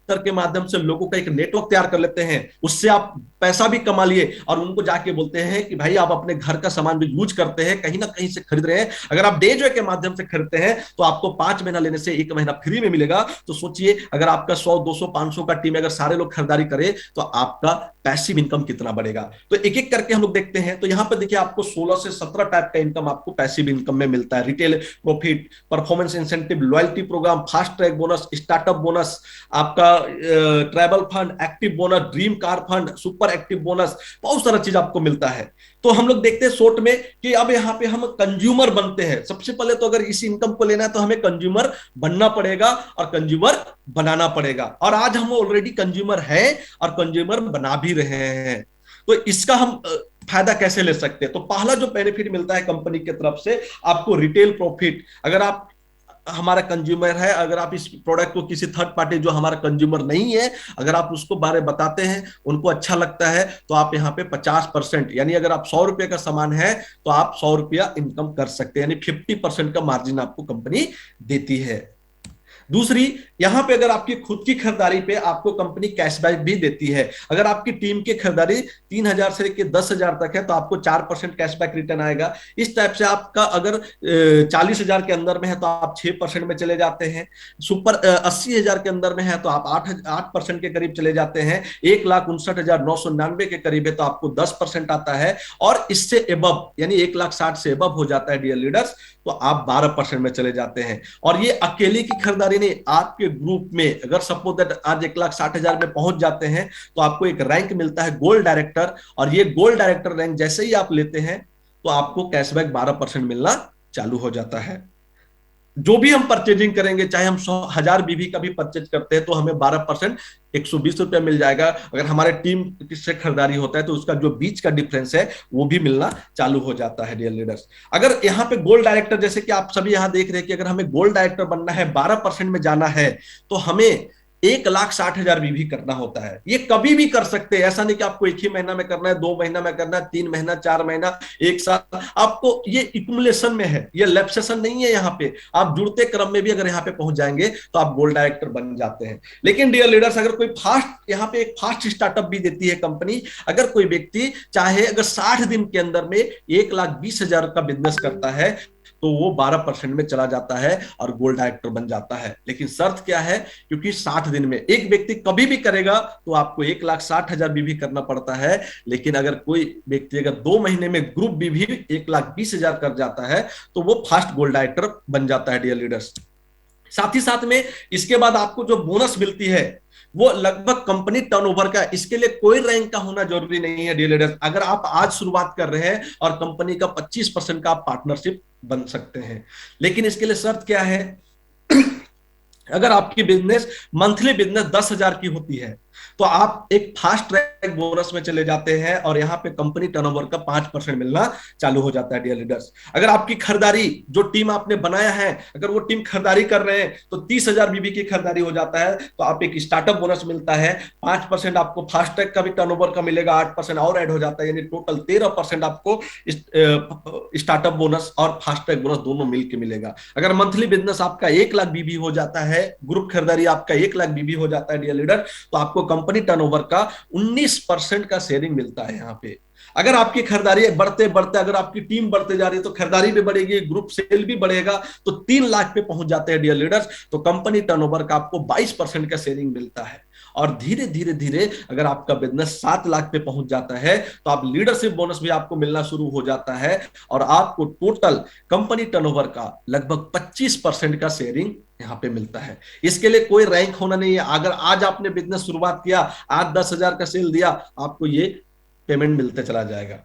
के माध्यम से लोगों का एक नेटवर्क तैयार कर लेते हैं, उससे आप पैसा भी कमा लिए और उनको जाके बोलते हैं कि भाई आप अपने घर का सामान भी यूज करते हैं, कहीं ना कहीं से खरीद रहे हैं, अगर आप डे के माध्यम से खरीदते हैं तो आपको 5 महीना लेने से 1 महीना फ्री में मिलेगा। तो सोचिए अगर आपका 100 200 500 का टीम अगर सारे लोग खरीदारी करे तो आपका पैसिव इनकम कितना बढ़ेगा। तो एक एक करके हम लोग देखते हैं। तो यहां पर देखिए आपको 16 से 17 टाइप का इनकम आपको पैसिव इनकम में मिलता है। Retail profit, performance incentive, loyalty program, fast track bonus, startup bonus, आपका travel fund, active bonus, dream car fund, super active bonus, बहुत सारा चीज आपको मिलता है। तो हम लोग देखते हैं शॉर्ट में कि अब यहाँ पे हम कंज्यूमर बनते हैं। सबसे पहले तो अगर इस इनकम को लेना है तो हमें कंज्यूमर बनना पड़ेगा और कंज्यूमर बनाना पड़ेगा, और आज हम ऑलरेडी कंज्यूमर हैं और कंज्यूमर बना भी रहे हैं। तो इसका हम फायदा कैसे ले सकते हैं? तो पहला जो बेनिफिट मिलता है कंपनी की तरफ से आपको रिटेल प्रॉफिट। अगर आप हमारा कंज्यूमर है, अगर आप इस प्रोडक्ट को किसी थर्ड पार्टी जो हमारा कंज्यूमर नहीं है अगर आप उसको बारे बताते हैं, उनको अच्छा लगता है, तो आप यहाँ पे 50% यानी अगर आप 100 रुपए का सामान है तो आप 100 रुपया इनकम कर सकते हैं, यानी 50% का मार्जिन आपको कंपनी देती है। दूसरी, यहां पे अगर आपकी खुद की खरीदारी पे आपको कंपनी कैशबैक भी देती है। अगर आपकी टीम की खरीदारी 3000 से लेकर 10,000 तक है तो आपको 4% कैशबैक रिटर्न आएगा। इस टाइप से आपका अगर 40,000 के अंदर में है तो आप 6% में चले जाते हैं। सुपर 80,000 के अंदर में है तो आप 8% के करीब चले जाते हैं। 1,59,999 के करीब है तो आपको 10% आता है, और इससे एबव यानी 1,60,000 से एबव हो जाता है डियर लीडर्स तो आप 12% में चले जाते हैं। और ये अकेले की खरीदारी नहीं, आपके ग्रुप में अगर सपोज दैट आज 1,60,000 में पहुंच जाते हैं तो आपको एक रैंक मिलता है गोल्ड डायरेक्टर, और ये गोल्ड डायरेक्टर रैंक जैसे ही आप लेते हैं तो आपको कैशबैक 12% मिलना चालू हो जाता है। जो भी हम परचेजिंग करेंगे, चाहे हम 100,000 बीवी का भी परचेज करते हैं, तो हमें 12% ₹120 मिल जाएगा। अगर हमारे टीम से खरीदारी होता है तो उसका जो बीच का डिफरेंस है वो भी मिलना चालू हो जाता है डियर लीडर्स। अगर यहाँ पे गोल्ड डायरेक्टर, जैसे कि आप सभी यहाँ देख रहे हैं कि अगर हमें गोल्ड डायरेक्टर बनना है, 12% में जाना है, तो हमें 1,60,000 भी करना होता है। ये कभी भी कर सकते हैं, ऐसा नहीं कि आपको एक ही महीना में करना है, 2 महीना में करना है, 3 महीना, 4 महीना, 1 साल। आपको ये इक्मुलेशन में है, ये लैप्सेशन नहीं है। यहाँ पे आप जुड़ते क्रम में भी अगर यहाँ पे पहुंच जाएंगे तो आप गोल्ड डायरेक्टर बन जाते हैं। लेकिन डियर लीडर्स, अगर कोई फास्ट, यहाँ पे एक फास्ट स्टार्टअप भी देती है कंपनी। अगर कोई व्यक्ति चाहे अगर 60 दिन के अंदर में 1,20,000 का बिजनेस करता है, तो वो 12% में चला जाता है और गोल्ड डायरेक्टर बन जाता है। लेकिन शर्त क्या है, क्योंकि 60 दिन में एक व्यक्ति कभी भी करेगा तो आपको 1,60,000 भी करना पड़ता है। लेकिन अगर कोई व्यक्ति अगर 2 महीने में ग्रुप भी 1,20,000 कर जाता है तो वो फास्ट गोल्ड डायरेक्टर बन जाता है डियर लीडर्स। साथ ही साथ में इसके बाद आपको जो बोनस मिलती है वो लगभग कंपनी टर्नओवर का, इसके लिए कोई रैंक का होना जरूरी नहीं है डियर लीडर्स। अगर आप आज शुरुआत कर रहे हैं और कंपनी का 25% का आप पार्टनरशिप बन सकते हैं। लेकिन इसके लिए शर्त क्या है, अगर आपकी बिजनेस मंथली बिजनेस 10,000 की होती है तो आप एक फास्ट ट्रैक बोनस में चले जाते हैं और यहाँ पे कंपनी टर्नओवर का 5% मिलना चालू हो जाता है डियर लीडर्स। अगर आपकी खरीदारी, जो टीम आपने बनाया है, अगर वो टीम खरीदारी कर रहे हैं तो 30,000 बीबी की खरीदारी हो जाता है, तो आप एक स्टार्टअप बोनस मिलता है। 5% आपको फास्ट ट्रैक का भी टर्नओवर का मिलेगा, 8% और ऐड हो जाता है, यानी टोटल 13% आपको स्टार्टअप बोनस और फास्ट ट्रैक बोनस दोनों मिलकर मिलेगा। अगर मंथली बिजनेस आपका 1,00,000 बीबी हो जाता है, ग्रुप खरीदारी आपका 1,00,000 बीबी हो जाता है डियर लीडर, तो आपको कंपनी टर्नओवर का 19% का शेयरिंग मिलता है यहाँ पे। अगर आपकी खरीदारी बढ़ते बढ़ते, अगर आपकी टीम बढ़ते जा रही है तो खरीदारी भी बढ़ेगी, ग्रुप सेल भी बढ़ेगा, तो 3,00,000 पे पहुंच जाते हैं डियर लीडर्स, तो कंपनी टर्नओवर का आपको 22% का शेयरिंग मिलता है। और धीरे धीरे धीरे अगर आपका बिजनेस 7,00,000 पे पहुंच जाता है तो आप लीडरशिप बोनस भी आपको मिलना शुरू हो जाता है और आपको टोटल कंपनी टर्नओवर का लगभग 25% का शेयरिंग यहाँ पे मिलता है। इसके लिए कोई रैंक होना नहीं है। अगर आज आपने बिजनेस शुरुआत किया, आज 10,000 का सेल दिया, आपको ये पेमेंट मिलते चला जाएगा।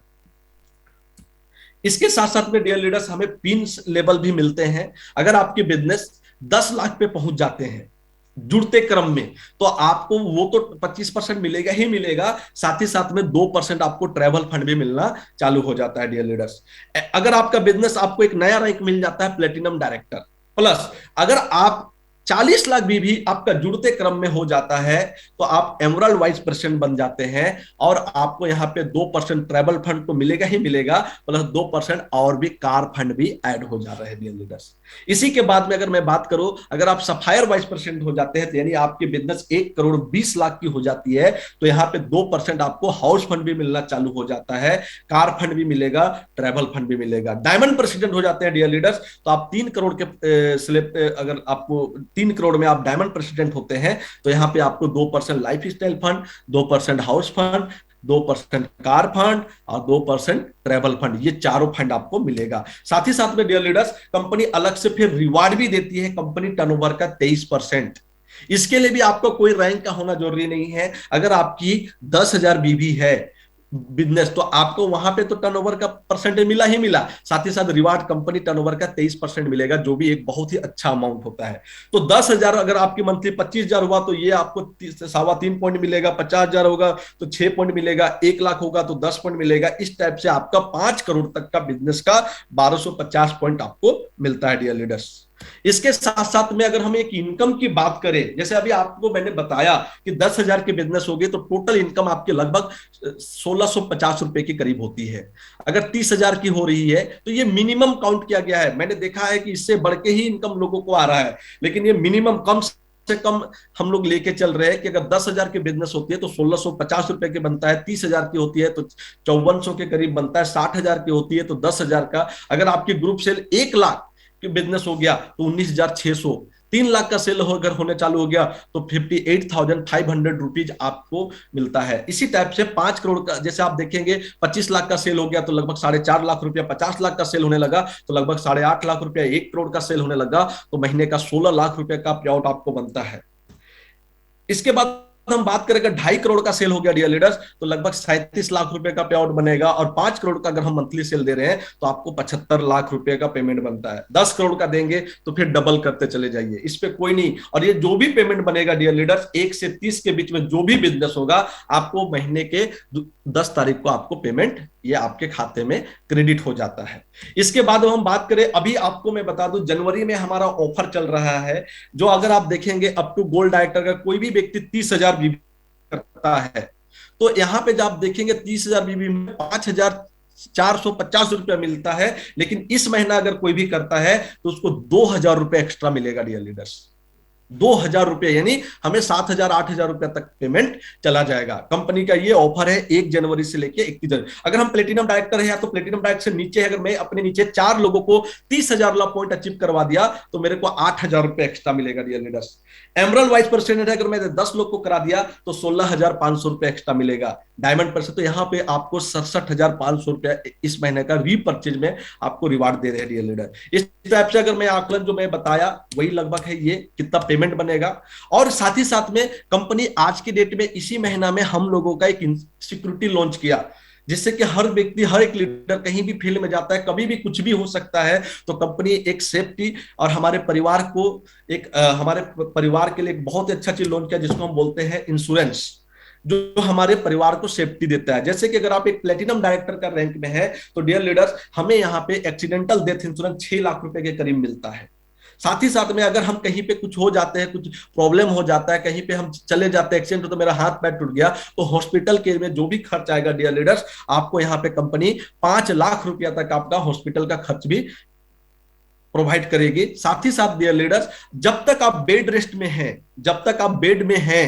इसके साथ साथ में डियर लीडर्स हमें पिन लेवल भी मिलते हैं। अगर आपके बिजनेस 10,00,000 पे पहुंच जाते हैं जुड़ते क्रम में, तो आपको वो तो 25% मिलेगा ही मिलेगा, साथ ही साथ में 2% आपको ट्रैवल फंड भी मिलना चालू हो जाता है डियर लीडर्स। अगर आपका बिजनेस, आपको एक नया रैंक मिल जाता है प्लेटिनम डायरेक्टर प्लस, अगर आप 40,00,000 भी आपका जुड़ते क्रम में हो जाता है तो आप एमराल्ड वाइस प्रेसिडेंट बन जाते हैं और आपको यहाँ पे 2% ट्रैवल फंड तो मिलेगा ही मिलेगा, प्लस 2% और भी कार फंड भी ऐड हो जा रहे हैं डियर लीडर्स। इसी के बाद में अगर मैं बात करूं, अगर आप सफायर वाइस प्रेसिडेंट हो जाते हैं, तो यानी आपकी बिजनेस 1,20,00,000 की हो जाती है, तो यहाँ पे 2% आपको हाउस फंड भी मिलना चालू हो जाता है, कार फंड भी मिलेगा, ट्रैवल फंड भी मिलेगा। डायमंड प्रेसिडेंट हो जाते हैं डियर लीडर्स, तो आप 3 करोड़ के स्लेब, अगर आपको 3 करोड़ में आप डायमंड प्रेसिडेंट होते हैं, तो यहाँ पे आपको 2% life style fund, 2% house fund, 2% car fund और 2% ट्रैवल फंड, ये चारों फंड आपको मिलेगा। साथ ही साथ में डियर लीडर्स कंपनी अलग से फिर रिवार्ड भी देती है कंपनी टर्नओवर का 23%। इसके लिए भी आपको कोई रैंक का होना जरूरी नहीं है। अगर आपकी 10,000 बीबी है बिजनेस, तो आपको वहां पे तो टर्नओवर का परसेंटेज मिला ही मिला, साथ ही साथ रिवार्ड कंपनी टर्नओवर का 23% मिलेगा, जो भी एक बहुत ही अच्छा अमाउंट होता है। तो 10,000 अगर आपकी मंथली 25,000 हुआ तो ये आपको 3.25 पॉइंट मिलेगा, 50,000 होगा तो 6 पॉइंट मिलेगा, 1,00,000 होगा तो 10 पॉइंट मिलेगा। इस टाइप से आपका 5 करोड़ तक का बिजनेस का 1,250 पॉइंट आपको मिलता है डियर लीडर्स। इसके साथ साथ में अगर हम एक इनकम की बात करें, जैसे अभी आपको मैंने बताया कि 10,000 की बिजनेस होगी तो टोटल इनकम आपके लगभग 1,650 रुपए के करीब होती है। अगर 30,000 की हो रही है तो ये मिनिमम काउंट किया गया है। मैंने देखा है कि इससे बढ़ के ही इनकम लोगों को आ रहा है, लेकिन ये मिनिमम कम से कम हम लोग लेके चल रहे हैं कि अगर 10,000 की बिजनेस होती है तो 1,650 रुपए की बनता है, 30,000 की होती है तो 5,400 के करीब बनता है, 60,000 की होती है तो 10,000 का। अगर आपकी ग्रुप सेल 1,00,000 की बिजनेस हो गया तो 19,600, 3,00,000 का सेल अगर होने चालू हो गया तो 58,500 रुपीज आपको मिलता है। इसी टाइप से 5 करोड़ का, जैसे आप देखेंगे 25,00,000 का सेल हो गया तो लगभग 4.5 लाख रुपया, 50,00,000 का सेल होने लगा तो लगभग 8.5 लाख रुपया, 1 करोड़ का सेल होने लगा तो महीने का 16 लाख रुपया का पे आउट आपको बनता है। इसके बाद हम बात करें, अगर 2.5 करोड़ का सेल हो गया डियर लीडर्स, तो लगभग 37 लाख रुपए का पे आउट बनेगा। और 5 करोड़ का अगर हम मंथली सेल दे रहे हैं तो आपको 75 लाख रुपए का पेमेंट बनता है। 10 करोड़ का देंगे तो फिर डबल करते चले जाइए, इस पे कोई नहीं। और ये जो भी पेमेंट बनेगा डियर लीडर्स, 1 से 30 के बीच में जो भी बिजनेस होगा, आपको महीने के 10 तारीख को आपको पेमेंट ये आपके खाते में क्रेडिट हो जाता है। इसके बाद हम बात करें, अभी आपको मैं बता दूं, जनवरी में हमारा ऑफर चल रहा है, जो अगर आप देखेंगे अप टू गोल्ड डायरेक्टर का कोई भी व्यक्ति 30,000 बीबी करता है, तो यहां पे जब आप देखेंगे 30,000 बीबी में 5,450 रुपया मिलता है। लेकिन इस महीना अगर कोई भी करता है तो उसको 2,000 रुपये एक्स्ट्रा मिलेगा डियर लीडर्स। 2,000 रुपये, यानी हमें 7,000 8,000 रुपया तक पेमेंट चला जाएगा। कंपनी का ये ऑफर है 1 जनवरी से लेके 31 जनवरी। अगर हम प्लेटिनम डायरेक्टर है, तो प्लेटिनम डायरेक्टर से नीचे अगर मैं अपने नीचे 4 लोगों को 30,000 वाला पॉइंट अचीव करवा दिया तो मेरे को 8,000 रुपये एक्स्ट्रा मिलेगा dear leaders. Emerald vice president है, अगर मैं 10 लोग को करा दिया तो 16,500 रुपये एक्स्ट्रा मिलेगा। डायमंड पर से तो यहाँ पे आपको 67,500 रुपया इस महीने का रीपर्चेज में आपको रिवार्ड दे रहे हैं डियर लीडर। इस टाइप से अगर मैं आकलन जो मैं बताया वही लगभग है, ये कितना पेमेंट बनेगा। और साथ ही साथ में कंपनी आज की डेट में इसी महीना में हम लोगों का एक सिक्योरिटी लॉन्च किया, जिससे कि हर व्यक्ति, हर एक लीडर कहीं भी फील्ड में जाता है, कभी भी कुछ भी हो सकता है, तो कंपनी एक सेफ्टी और हमारे परिवार को एक हमारे परिवार के लिए एक बहुत अच्छा चीज लॉन्च किया, जिसको हम बोलते हैं इंश्योरेंस, जो हमारे परिवार को सेफ्टी देता है। जैसे कि अगर आप एक प्लेटिनम डायरेक्टर का रैंक में है तो डियर लीडर्स, हमें यहाँ पे एक्सीडेंटल डेथ इंश्योरेंस 6 लाख रुपए के करीब मिलता है। साथ ही साथ में अगर हम कहीं पे कुछ हो जाते हैं, कुछ प्रॉब्लम हो जाता है, कहीं पे हम चले जाते हैं, एक्सीडेंट हो तो मेरा हाथ पैर टूट गया, तो हॉस्पिटल के में जो भी खर्च आएगा डियर लीडर्स, आपको यहाँ पे कंपनी 5 लाख रुपया तक आपका हॉस्पिटल का खर्च भी प्रोवाइड करेगी। साथ ही साथ डियर लीडर्स, जब तक आप बेड रेस्ट में हैं, जब तक आप बेड में हैं,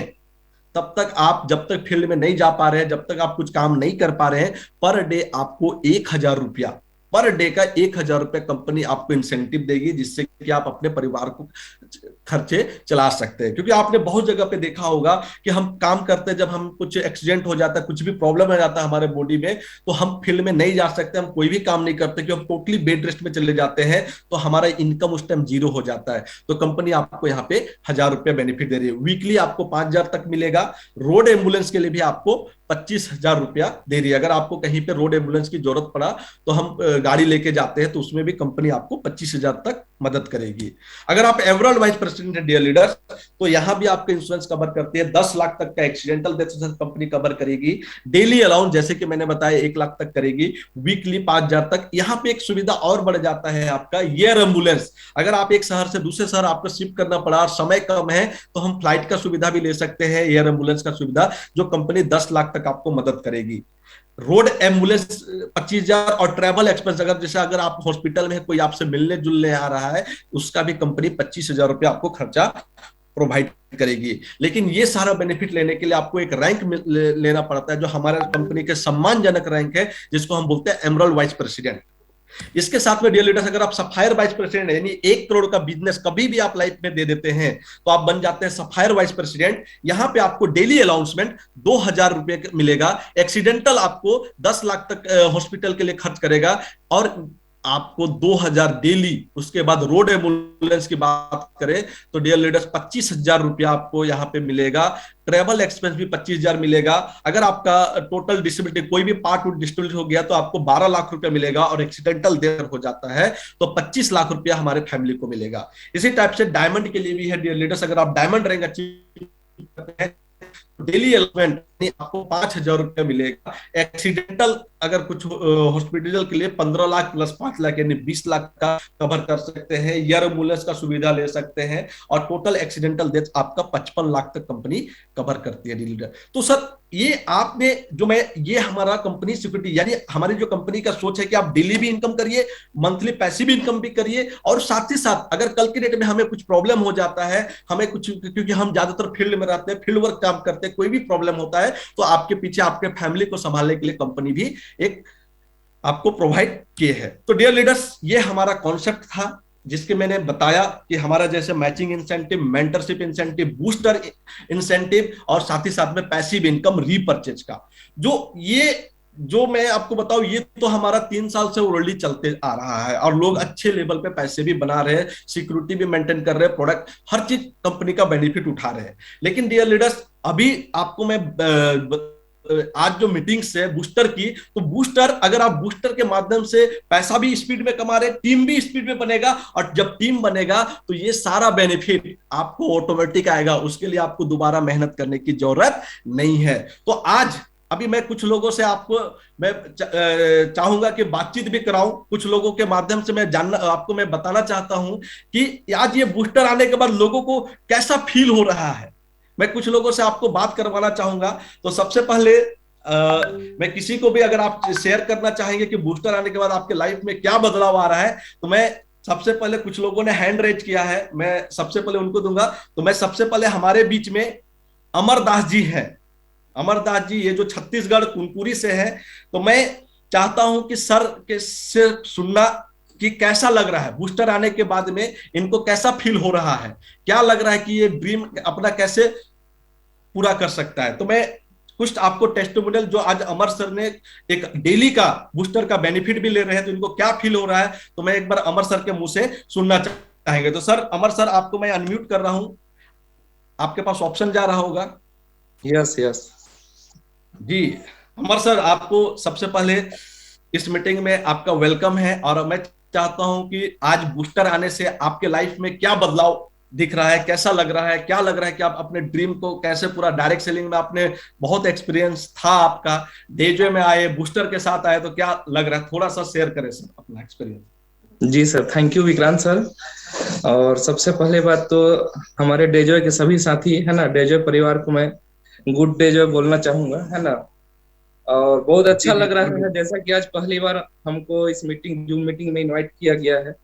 तब तक आप जब तक फील्ड में नहीं जा पा रहे हैं, जब तक आप कुछ काम नहीं कर पा रहे हैं, पर डे आपको 1,000 रुपया, पर डे का 1,000 रुपया कंपनी आपको इंसेंटिव देगी, जिससे कि आप अपने परिवार को खर्चे चला सकते हैं। क्योंकि आपने बहुत जगह पे देखा होगा कि हम काम करते हैं, जब हम कुछ एक्सीडेंट हो जाता है, कुछ भी प्रॉब्लम हो जाता है हमारे बॉडी में, तो हम फील्ड में नहीं जा सकते, हम कोई भी काम नहीं करते, क्योंकि हम टोटली बेड रेस्ट में चले जाते हैं, तो हमारा इनकम उस टाइम 0 हो जाता है। तो कंपनी आपको यहाँ पे 1,000 रुपया बेनिफिट दे रही है। वीकली आपको 5,000 तक मिलेगा। रोड एम्बुलेंस के लिए भी आपको 25,000 रुपया दे रही है। अगर आपको कहीं पे रोड एम्बुलेंस की जरूरत पड़ा तो हम गाड़ी लेके जाते हैं, तो उसमें भी कंपनी आपको 25,000 तक मदद करेगी। अगर आप एवरऑल वाइस प्रेसिडेंट है डियर लीडर्स, तो यहां भी आपका इंश्योरेंस कवर करती है। 10 लाख तक का accidental death insurance company cover करेगी। डेली अलाउंस जैसे कि मैंने बताया 1 लाख तक करेगी। वीकली 5,000 तक। यहां पे एक सुविधा और बढ़ जाता है आपका एयर एम्बुलेंस। अगर आप एक शहर से दूसरे शहर आपको शिफ्ट करना पड़ा और समय कम है, तो हम फ्लाइट का सुविधा भी ले सकते हैं, एयर एम्बुलेंस का सुविधा, जो कंपनी 10 लाख तक आपको मदद करेगी। रोड एम्बुलेंस 25,000 और ट्रैवल एक्सपेंस, अगर जैसे अगर आप हॉस्पिटल में कोई आपसे मिलने जुलने आ रहा है, उसका भी कंपनी 25,000 रुपया आपको खर्चा प्रोवाइड करेगी। लेकिन ये सारा बेनिफिट लेने के लिए आपको एक रैंक लेना पड़ता है, जो हमारे कंपनी के सम्मानजनक रैंक है, जिसको हम बोलते हैं एमरल्ड वाइस प्रेसिडेंट। इसके साथ में डियर लीडर्स, अगर आप सफायर वाइस प्रेसिडेंट यानी 1 करोड़ का बिजनेस कभी भी आप लाइफ में दे देते हैं, तो आप बन जाते हैं सफायर वाइस प्रेसिडेंट। यहां पे आपको डेली अलाउंसमेंट 2,000 रुपए मिलेगा। एक्सीडेंटल आपको 10 लाख तक हॉस्पिटल के लिए खर्च करेगा, और आपको 2,000 डेली। उसके बाद रोड एम्बुलेंस की बात करें तो डियर लीडर्स 25,000 रुपया आपको यहां पे मिलेगा। ट्रेवल एक्सपेंस भी 25,000 मिलेगा। अगर आपका टोटल डिसेबिलिटी कोई भी पार्ट डिसेबिलिटी हो गया तो आपको 12 लाख रुपया मिलेगा, और एक्सीडेंटल देर हो जाता है तो 25 लाख रुपया हमारे फैमिली को मिलेगा। इसी टाइप से डायमंड के लिए भी है डियर लीडर्स। अगर आप डायमंड रैंक अचीव करते हैं, डेली एलिमेंट आपको 5,000 रुपया मिलेगा। एक्सीडेंटल अगर कुछ हॉस्पिटल के लिए 15 लाख प्लस 5 लाख यानी 20 लाख का कवर कर सकते हैं। एयर एम्बुलेंस का सुविधा ले सकते हैं, और टोटल एक्सीडेंटल डेथ आपका 55 लाख तक कंपनी कवर करती है डीलर। तो सर ये आपने जो मैं ये हमारा कंपनी सिक्योरिटी, यानी हमारी जो कंपनी का सोच है कि आप डेली भी इनकम करिए, मंथली पैसिव इनकम भी करिए, और साथ ही साथ अगर कल की डेट में हमें कुछ प्रॉब्लम हो जाता है, हमें कुछ, क्योंकि हम ज्यादातर फील्ड में रहते हैं, फील्ड वर्क काम करते हैं, कोई भी प्रॉब्लम होता है तो आपके पीछे आपके फैमिली को संभालने के लिए कंपनी भी एक आपको प्रोवाइड किए है। तो डियर लीडर्स, ये हमारा कॉन्सेप्ट था, जिसके मैंने बताया कि हमारा जैसे matching incentive, mentorship incentive, booster incentive, और साथ ही साथ में पैसिव इनकम रीपर्चेज का जो मैं आपको बताऊं, ये तो हमारा 3 साल से ऑलरेडी चलते आ रहा है, और लोग अच्छे लेवल पे पैसे भी बना रहे हैं, सिक्योरिटी भी मेंटेन कर रहे हैं, प्रोडक्ट हर चीज कंपनी का बेनिफिट उठा रहे हैं। लेकिन डियर लीडर्स, अभी आपको मैं आज जो मीटिंग्स है बूस्टर की, तो बूस्टर, अगर आप बूस्टर के माध्यम से पैसा भी स्पीड में कमा रहे, टीम भी स्पीड में बनेगा, और जब टीम बनेगा तो ये सारा बेनिफिट आपको ऑटोमेटिक आएगा, उसके लिए आपको दोबारा मेहनत करने की जरूरत नहीं है। तो आज अभी मैं कुछ लोगों से आपको मैं चाहूंगा कि बातचीत भी कराऊं, कुछ लोगों के माध्यम से मैं जानना आपको मैं बताना चाहता हूं कि आज ये बूस्टर आने के बाद लोगों को कैसा फील हो रहा है। मैं कुछ लोगों से आपको बात करवाना चाहूंगा। तो सबसे पहले मैं किसी को भी, अगर आप शेयर करना चाहेंगे कि बूस्टर आने के बाद आपके लाइफ में क्या बदलाव आ रहा है, तो मैं सबसे पहले, कुछ लोगों ने हैंड रेज किया है, मैं सबसे पहले उनको दूंगा। तो मैं सबसे पहले, हमारे बीच में अमरदास जी हैं। अमरदास जी ये जो छत्तीसगढ़ कुनकुरी से है, तो मैं चाहता हूं कि सर के से सुनना कि कैसा लग रहा है बूस्टर आने के बाद में, इनको कैसा फील हो रहा है, क्या लग रहा है कि ये ड्रीम अपना कैसे पूरा कर सकता है। तो मैं कुछ आपको टेस्टिमोनियल, जो आज अमर सर ने एक डेली का बूस्टर का बेनिफिट भी ले रहे हैं, तो इनको क्या फील हो रहा है, तो मैं एक बार अमर सर के मुंह से सुनना चाहेंगे। तो सर, अमर सर, आपको मैं अनम्यूट कर रहा हूं, आपके पास ऑप्शन जा रहा होगा। Yes yes. जी, अमर सर, आपको सबसे पहले इस मीटिंग में आपका वेलकम है, और मैं चाहता हूं कि आज बूस्टर आने से आपके लाइफ में क्या बदलाव दिख रहा है, कैसा लग रहा है, क्या लग रहा है कि आप अपने ड्रीम को कैसे पूरा, डायरेक्ट सेलिंग में आपने बहुत एक्सपीरियंस था आपका, डेजे में आए, बूस्टर के साथ आए, तो क्या लग रहा है, थोड़ा सा शेयर करें सर अपना एक्सपीरियंस। जी sir, thank you Vikrant sir. और सबसे पहले बात तो हमारे डेजॉय के सभी साथी है ना, डेजॉय परिवार को मैं गुड डेजॉय बोलना चाहूंगा, है ना। और बहुत जी अच्छा जी लग रहा थैंक यू। है, जैसा कि आज पहली बार हमको इस मीटिंग, जूम मीटिंग में इनवाइट किया गया है।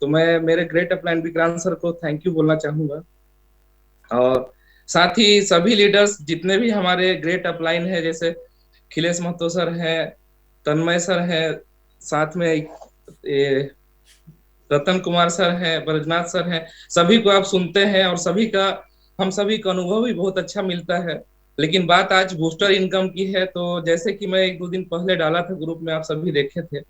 तो मैं मेरे ग्रेट अपलाइन विक्रांत सर को थैंक यू बोलना चाहूंगा। और साथ ही सभी लीडर्स जितने भी हमारे ग्रेट अपलाइन है, जैसे खिलेश महतो सर हैं, तन्मय सर हैं, साथ में ये रतन कुमार सर हैं, ब्रजनाथ सर हैं, सभी को आप सुनते हैं और सभी का, हम सभी का अनुभव भी बहुत अच्छा मिलता है। लेकिन बात आज बूस्टर इनकम की है, तो जैसे कि मैं एक दो दिन पहले डाला था ग्रुप में, आप सभी देखे थे।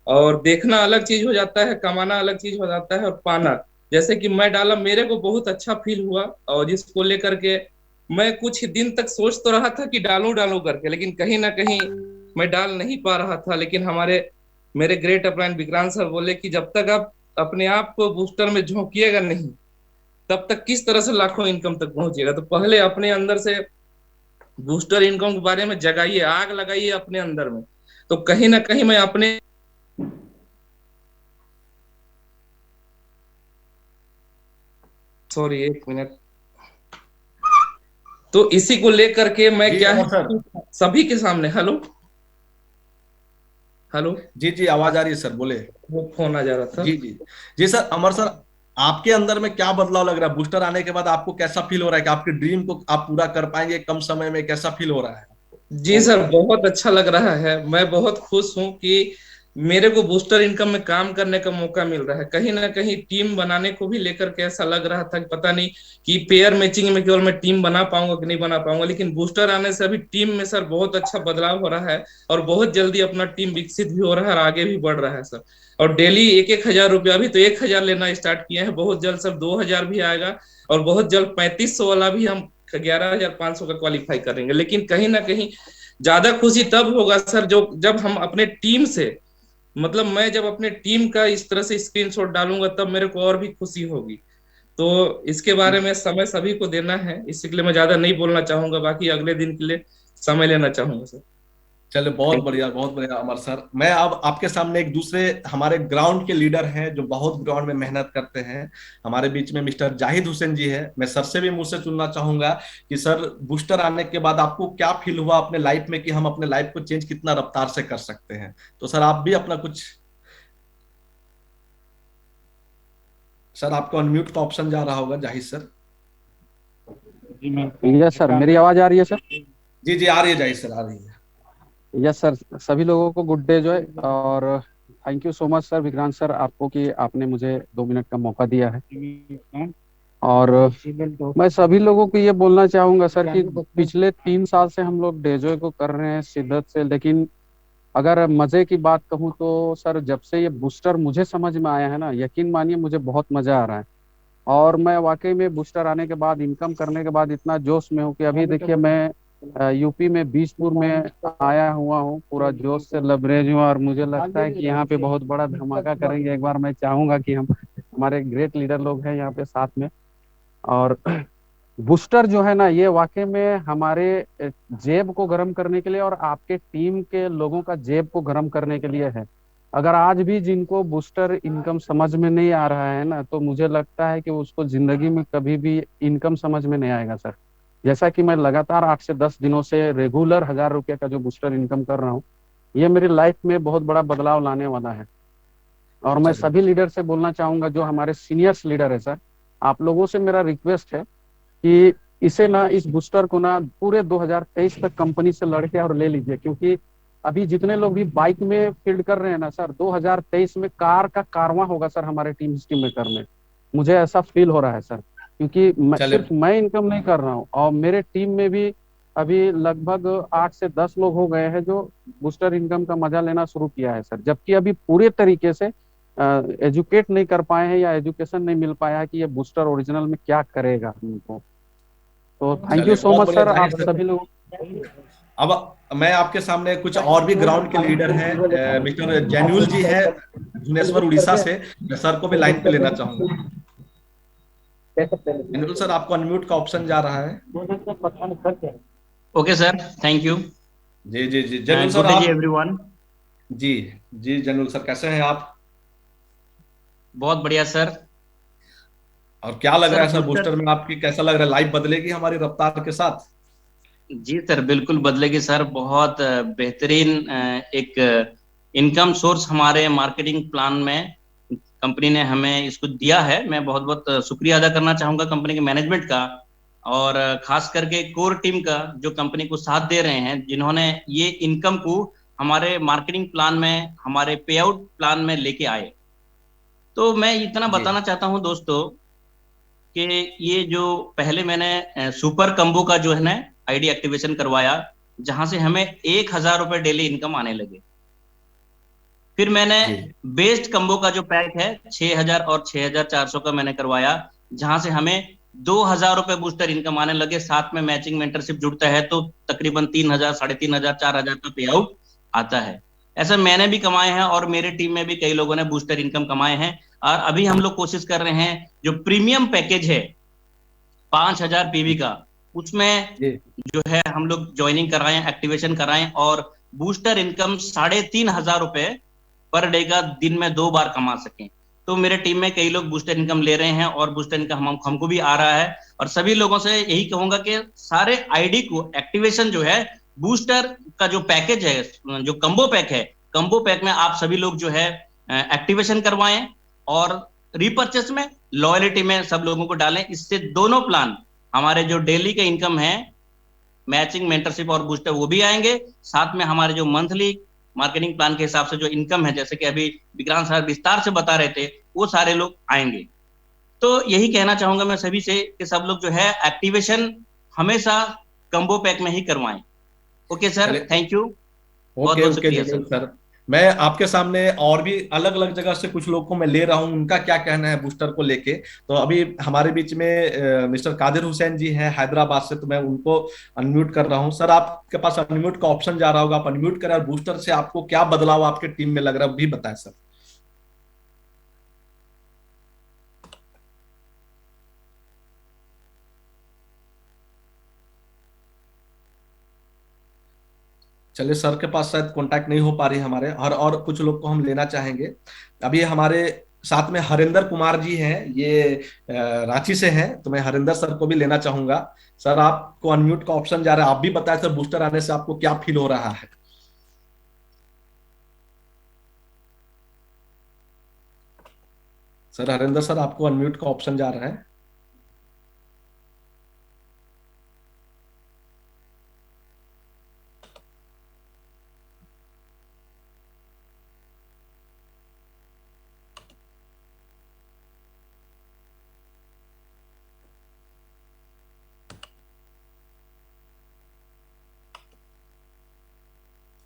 और देखना अलग चीज हो जाता है, कमाना अलग चीज हो जाता है, और पाना, जैसे कि मैं डाला, मेरे को बहुत अच्छा फील हुआ। और जिसको लेकर के मैं कुछ दिन तक सोच तो रहा था कि डालूं डालूं करके, लेकिन कहीं ना कहीं मैं डाल नहीं पा रहा था। लेकिन हमारे, मेरे ग्रेट अपलाइन विक्रांत सर बोले कि जब तक आप अपने आप को बूस्टर में झोंकिएगा नहीं, तब तक किस तरह से लाखों इनकम तक पहुंचिएगा। तो पहले अपने अंदर से बूस्टर इनकम के बारे में जगाइए, आग लगाइए अपने अंदर में। तो कहीं ना कहीं मैं अपने, सॉरी एक मिनट, तो इसी को लेकर के मैं जी क्या है अमर सर। सभी के सामने, हेलो हेलो, जी जी, आवाज आ रही है सर, बोले। वो फोन आ जा रहा था। जी जी। जी सर, अमर सर, आपके अंदर में क्या बदलाव लग रहा है बूस्टर आने के बाद, आपको कैसा फील हो रहा है कि आपके ड्रीम को आप पूरा कर पाएंगे कम समय में, कैसा फील हो रहा है जी आपको? सर, बहुत अच्छा लग रहा है। मैं बहुत खुश हूँ कि मेरे को बूस्टर इनकम में काम करने का मौका मिल रहा है। कहीं ना कहीं टीम बनाने को भी लेकर के ऐसा लग रहा था कि पता नहीं कि पेयर मैचिंग में केवल मैं टीम बना पाऊंगा कि नहीं बना पाऊंगा, लेकिन बूस्टर आने से अभी टीम में सर बहुत अच्छा बदलाव हो रहा है। और बहुत जल्दी अपना टीम विकसित भी हो रहा है और आगे भी बढ़ रहा है सर। और डेली 1-1 हजार रुपया, अभी तो 1 हजार लेना स्टार्ट किए हैं, बहुत जल्द सर 2 हजार भी आएगा। और बहुत जल्द 3500 वाला भी हम 11,500 का क्वालिफाई करेंगे। लेकिन कहीं ना कहीं ज्यादा खुशी तब होगा सर जो, जब हम अपने टीम से, मतलब मैं जब अपने टीम का इस तरह से स्क्रीनशॉट डालूंगा, तब मेरे को और भी खुशी होगी। तो इसके बारे में समय सभी को देना है, इसके लिए मैं ज्यादा नहीं बोलना चाहूंगा, बाकी अगले दिन के लिए समय लेना चाहूंगा सर। चलो, बहुत थैंक बढ़िया, बहुत बढ़िया अमर सर। मैं अब आपके सामने एक दूसरे हमारे ग्राउंड के लीडर हैं जो बहुत ग्राउंड में मेहनत करते हैं, हमारे बीच में मिस्टर जाहिद हुसैन जी है। मैं सर से भी मुंह से सुनना चाहूंगा कि सर, बूस्टर आने के बाद आपको क्या फील हुआ अपने लाइफ में, कि हम अपने लाइफ को चेंज कितना रफ्तार से कर सकते हैं। तो सर, आप भी अपना कुछ, सर आपको अनम्यूट का ऑप्शन जा रहा होगा, जाहिद सर। यस सर, मेरी आवाज आ रही है सर? जी जी, आ रही है जाहिद सर, आ रही है। यस सर, सभी लोगों को गुड डे जो है। और thank you so much sir, Vikrant sir, आपको कि आपने मुझे 2 मिनट का मौका दिया है। और मैं सभी लोगों को ये बोलना चाहूंगा सर कि पिछले 3 साल से हम लोग डेजोय को कर रहे हैं शिद्दत से। लेकिन अगर मजे की बात कहूँ तो सर, जब से ये बूस्टर मुझे समझ में आया है ना, यकीन मानिए मुझे बहुत मजा आ रहा है। और मैं वाकई में बूस्टर आने के बाद, इनकम करने के बाद इतना जोश में हूँ कि अभी देखिए मैं यूपी में बीजपुर में आया हुआ हूँ, पूरा जोश से लबरेज हूँ। और मुझे लगता है कि यहाँ पे बहुत बड़ा धमाका करेंगे। एक बार मैं चाहूंगा कि हम, हमारे ग्रेट लीडर लोग हैं यहाँ पे साथ में। और बूस्टर जो है ना, ये वाकई में हमारे जेब को गर्म करने के लिए और आपके टीम के लोगों का जेब को गर्म करने के लिए है। अगर आज भी जिनको बूस्टर इनकम समझ में नहीं आ रहा है ना, तो मुझे लगता है कि उसको जिंदगी में कभी भी इनकम समझ में नहीं आएगा सर। जैसा कि मैं लगातार 8 से 10 दिनों से रेगुलर 1,000 रुपये का जो बूस्टर इनकम कर रहा हूँ, ये मेरी लाइफ में बहुत बड़ा बदलाव लाने वाला है। और मैं चलिए सभी लीडर से बोलना चाहूंगा, जो हमारे सीनियर्स लीडर है सर, आप लोगों से मेरा रिक्वेस्ट है कि इसे ना, इस बूस्टर को ना पूरे 2023 तक कंपनी से लड़के और ले लीजिए। क्योंकि अभी जितने लोग भी बाइक में फील्ड कर रहे हैं ना सर, 2023 में कार का कारवां होगा सर हमारे टीम टीम मेकर में। मुझे ऐसा फील हो रहा है सर। क्योंकि चलिए सिर्फ मैं इनकम नहीं कर रहा हूँ, और मेरे टीम में भी अभी लगभग 8 से 10 लोग हो गए हैं जो बूस्टर इनकम का मजा लेना शुरू किया है सर। जबकि अभी पूरे तरीके से एजुकेट नहीं कर पाए हैं, या एजुकेशन नहीं मिल पाया है कि ये बूस्टर ओरिजिनल में क्या करेगा उनको। तो थैंक यू चलिए, सो बहुत मच बढ़िया, सर, जाहिर आप से। सभी लोग। अब मैं आपके सामने कुछ और भी ग्राउंड के लीडर हैं, मिस्टर जैनुल जी हैं भुवनेश्वर उड़ीसा से। मैं सर को भी लाइन पे लेना चाहूंगा। जैनुल सर, आपको अनम्यूट का ऑप्शन जा रहा है। Okay sir, thank you. जी जी जी, जैनुल सर गुड डे जी आप। एवरीवन। जी जी, जैनुल सर कैसे हैं आप? बहुत बढ़िया सर। और क्या लग रहा सर है सर, बूस्टर, बूस्टर में आपकी कैसा लग रहा है? लाइफ बदलेगी हमारी रफ्तार के साथ? जी सर बिल्कुल बदलेगी सर। बहुत बेहतरीन एक इनकम सोर्स हमारे मार्केटिंग प्लान में कंपनी ने हमें इसको दिया है। मैं बहुत बहुत शुक्रिया अदा करना चाहूंगा कंपनी के मैनेजमेंट का, और खास करके कोर टीम का जो कंपनी को साथ दे रहे हैं, जिन्होंने ये इनकम को हमारे मार्केटिंग प्लान में, हमारे पे आउट प्लान में लेके आए। तो मैं इतना जी बताना चाहता हूं दोस्तों कि ये जो पहले मैंने सुपर कम्बो का जो है ना आईडी एक्टिवेशन करवाया, जहां से हमें 1,000 रुपए डेली इनकम आने लगे। फिर मैंने जी बेस्ट कम्बो का जो पैक है 6,000 और 6,400 का मैंने करवाया, जहां से हमें 2,000 रुपए बूस्टर इनकम आने लगे। साथ में मैचिंग मेंटरशिप जुड़ता है तो तकरीबन 3,000, 3,500, 4,000 का पे आउट आता है। ऐसा मैंने भी कमाए हैं और मेरे टीम में भी कई लोगों ने बूस्टर इनकम कमाए हैं। और अभी हम लोग कोशिश कर रहे हैं, जो प्रीमियम पैकेज है 5,000 पीवी का, उसमें जी जो है हम लोग ज्वाइनिंग कराएं, एक्टिवेशन कराएं, और बूस्टर इनकम 3,500 रुपए पर डे का दिन में 2 बार कमा सकें। तो मेरे टीम में कई लोग बूस्टर इनकम ले रहे हैं और बूस्टर इनकम हमको भी आ रहा है। और सभी लोगों से यही कहूंगा कि सारे आईडी को एक्टिवेशन जो है, बूस्टर का जो पैकेज है, जो कम्बो पैक है, कम्बो पैक में आप सभी लोग जो है एक्टिवेशन करवाएं, और रिपर्चेस में, लॉयलिटी में सब लोगों को डालें। इससे दोनों प्लान, हमारे जो डेली का इनकम है, मैचिंग मेंटरशिप और बूस्टर, वो भी आएंगे। साथ में हमारे जो मंथली मार्केटिंग प्लान के हिसाब से जो इनकम है, जैसे कि अभी विक्रांत सर विस्तार से बता रहे थे, वो सारे लोग आएंगे। तो यही कहना चाहूंगा मैं सभी से कि सब लोग जो है एक्टिवेशन हमेशा कम्बो पैक में ही करवाएं। ओके सर, चलिए। Thank you. बहुत ओके बहुत ओके शुक्रिया जैनुल सर। सर, मैं आपके सामने और भी अलग अलग जगह से कुछ लोग को मैं ले रहा हूं, उनका क्या कहना है बूस्टर को लेके। तो अभी हमारे बीच में मिस्टर कादिर हुसैन जी हैं हैदराबाद से, तो मैं उनको अनम्यूट कर रहा हूं। सर, आपके पास अनम्यूट का ऑप्शन जा रहा होगा, आप अनम्यूट करें। और बूस्टर से आपको क्या बदलाव आपके टीम में लग रहा है, भी बताएं सर। चलिए, सर के पास शायद कांटेक्ट नहीं हो पा रही हमारे, और कुछ लोग को हम लेना चाहेंगे। अभी हमारे साथ में हरिंदर कुमार जी हैं, ये रांची से हैं, तो मैं हरिंदर सर को भी लेना चाहूंगा। सर, आपको अनम्यूट का ऑप्शन जा रहा है, आप भी बताएं सर, बूस्टर आने से आपको क्या फील हो रहा है? सर, हरिंदर सर, आपको अनम्यूट का ऑप्शन जा रहा है।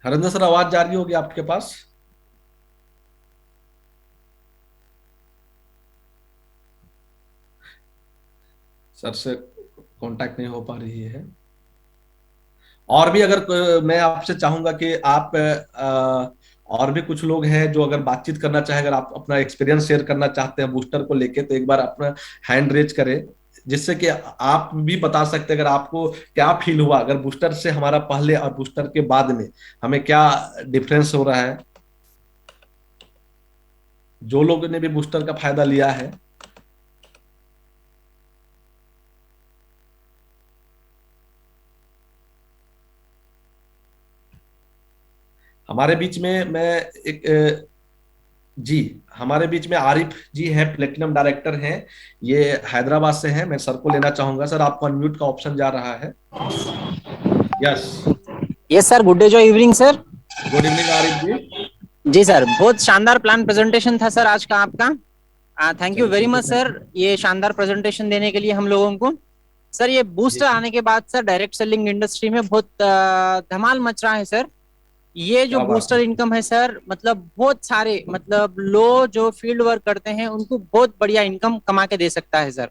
हरिंदर सर, आवाज जा रही होगी आपके पास? सर से कांटेक्ट नहीं हो पा रही है। और भी अगर मैं आपसे चाहूंगा कि आप और भी कुछ लोग हैं जो अगर बातचीत करना चाहे, अगर आप अपना एक्सपीरियंस शेयर करना चाहते हैं बूस्टर को लेके, तो एक बार अपना हैंड रेज करें, जिससे कि आप भी बता सकते हैं अगर आपको क्या फील हुआ, अगर बूस्टर से हमारा पहले और बूस्टर के बाद में हमें क्या डिफरेंस हो रहा है, जो लोगों ने भी बूस्टर का फायदा लिया है। हमारे बीच में मैं एक जी, हमारे बीच में आरिफ जी हैं, प्लेटिनम डायरेक्टर हैं, ये हैदराबाद से हैं। मैं सर को लेना चाहूंगा। सर, आपको अनम्यूट का ऑप्शन जा रहा है। Yes. Yes sir, good day जो evening sir. Good evening Arif ji. जी सर, बहुत शानदार प्लान प्रेजेंटेशन था सर आज का आपका। Thank you very much sir, ये शानदार प्रेजेंटेशन देने के लिए हम लोगों को। सर ये बूस्टर आने के बाद सर डायरेक्ट सेलिंग इंडस्ट्री में बहुत धमाल मच रहा है सर। ये जो बूस्टर इनकम है सर, मतलब बहुत सारे, मतलब लोग जो फील्ड वर्क करते हैं उनको बहुत बढ़िया इनकम कमा के दे सकता है सर।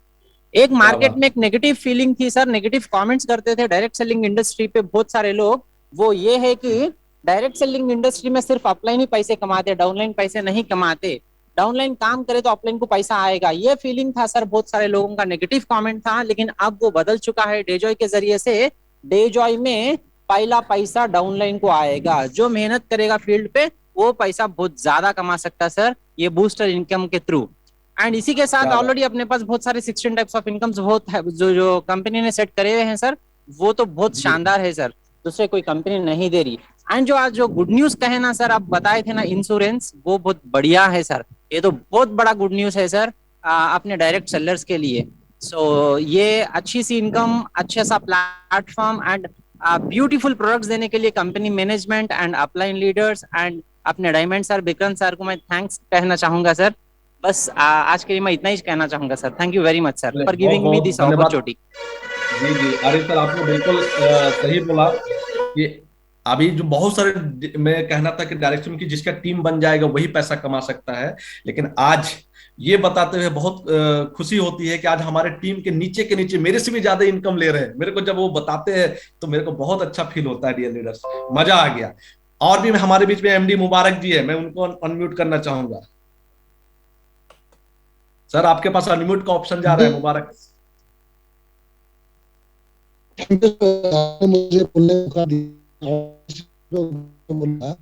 एक मार्केट में एक नेगेटिव फीलिंग थी सर, नेगेटिव कमेंट्स करते थे डायरेक्ट सेलिंग इंडस्ट्री पे बहुत सारे लोग, वो ये है कि डायरेक्ट सेलिंग इंडस्ट्री में सिर्फ अपलाइन ही पैसे कमाते, डाउनलाइन पैसे नहीं कमाते, डाउनलाइन काम करे तो अपलाइन को पैसा आएगा, ये फीलिंग था सर, बहुत सारे लोगों का नेगेटिव कमेंट था। लेकिन अब वो बदल चुका है डेजॉय के जरिए से। डेजॉय में पहला पैसा डाउनलाइन को आएगा, जो मेहनत करेगा फील्ड पे वो पैसा बहुत ज्यादा कमा सकता है सर, ये बूस्टर इनकम के थ्रू। एंड इसी के साथ ऑलरेडी अपने पास बहुत सारे 16 टाइप्स ऑफ इनकम्स बहुत है जो कंपनी ने सेट करे हुए हैं सर, वो तो बहुत शानदार है सर, दूसरे कोई कंपनी नहीं दे रही। एंड जो आज जो गुड न्यूज कहे ना सर, आप बताए थे ना इंश्योरेंस, वो बहुत बढ़िया है सर, ये तो बहुत बड़ा गुड न्यूज है सर अपने डायरेक्ट सेलर्स के लिए। सो ये अच्छी सी इनकम, अच्छा सा प्लेटफॉर्म एंड ब्यूटीफुल प्रोडक्ट्स देने के लिए company management and upline leaders and अपने डायमंड सर विक्रांत सर को मैं थैंक्स कहना चाहूंगा सर। बस आज के लिए मैं इतना ही कहना चाहूंगा sir. Thank you very much sir for giving me this opportunity. जी जी आरिफ सर, आपने बिल्कुल सही बोला कि अभी जो बहुत सारे, मैं कहना था कि डायरेक्शन की जिसका टीम बन जाएगा वही पैसा कमा सकता है, लेकिन आज ये बताते हुए बहुत खुशी होती है कि आज हमारे टीम के नीचे मेरे से भी ज्यादा इनकम ले रहे हैं। मेरे को जब वो बताते हैं तो मेरे को बहुत अच्छा फील होता है डियर लीडर्स, मजा आ गया। और भी हमारे बीच में एमडी मुबारक जी है, मैं उनको अनम्यूट करना चाहूंगा। सर, आपके पास अनम्यूट का ऑप्शन जा रहा है, मुबारक। मुझे बोलने का बोला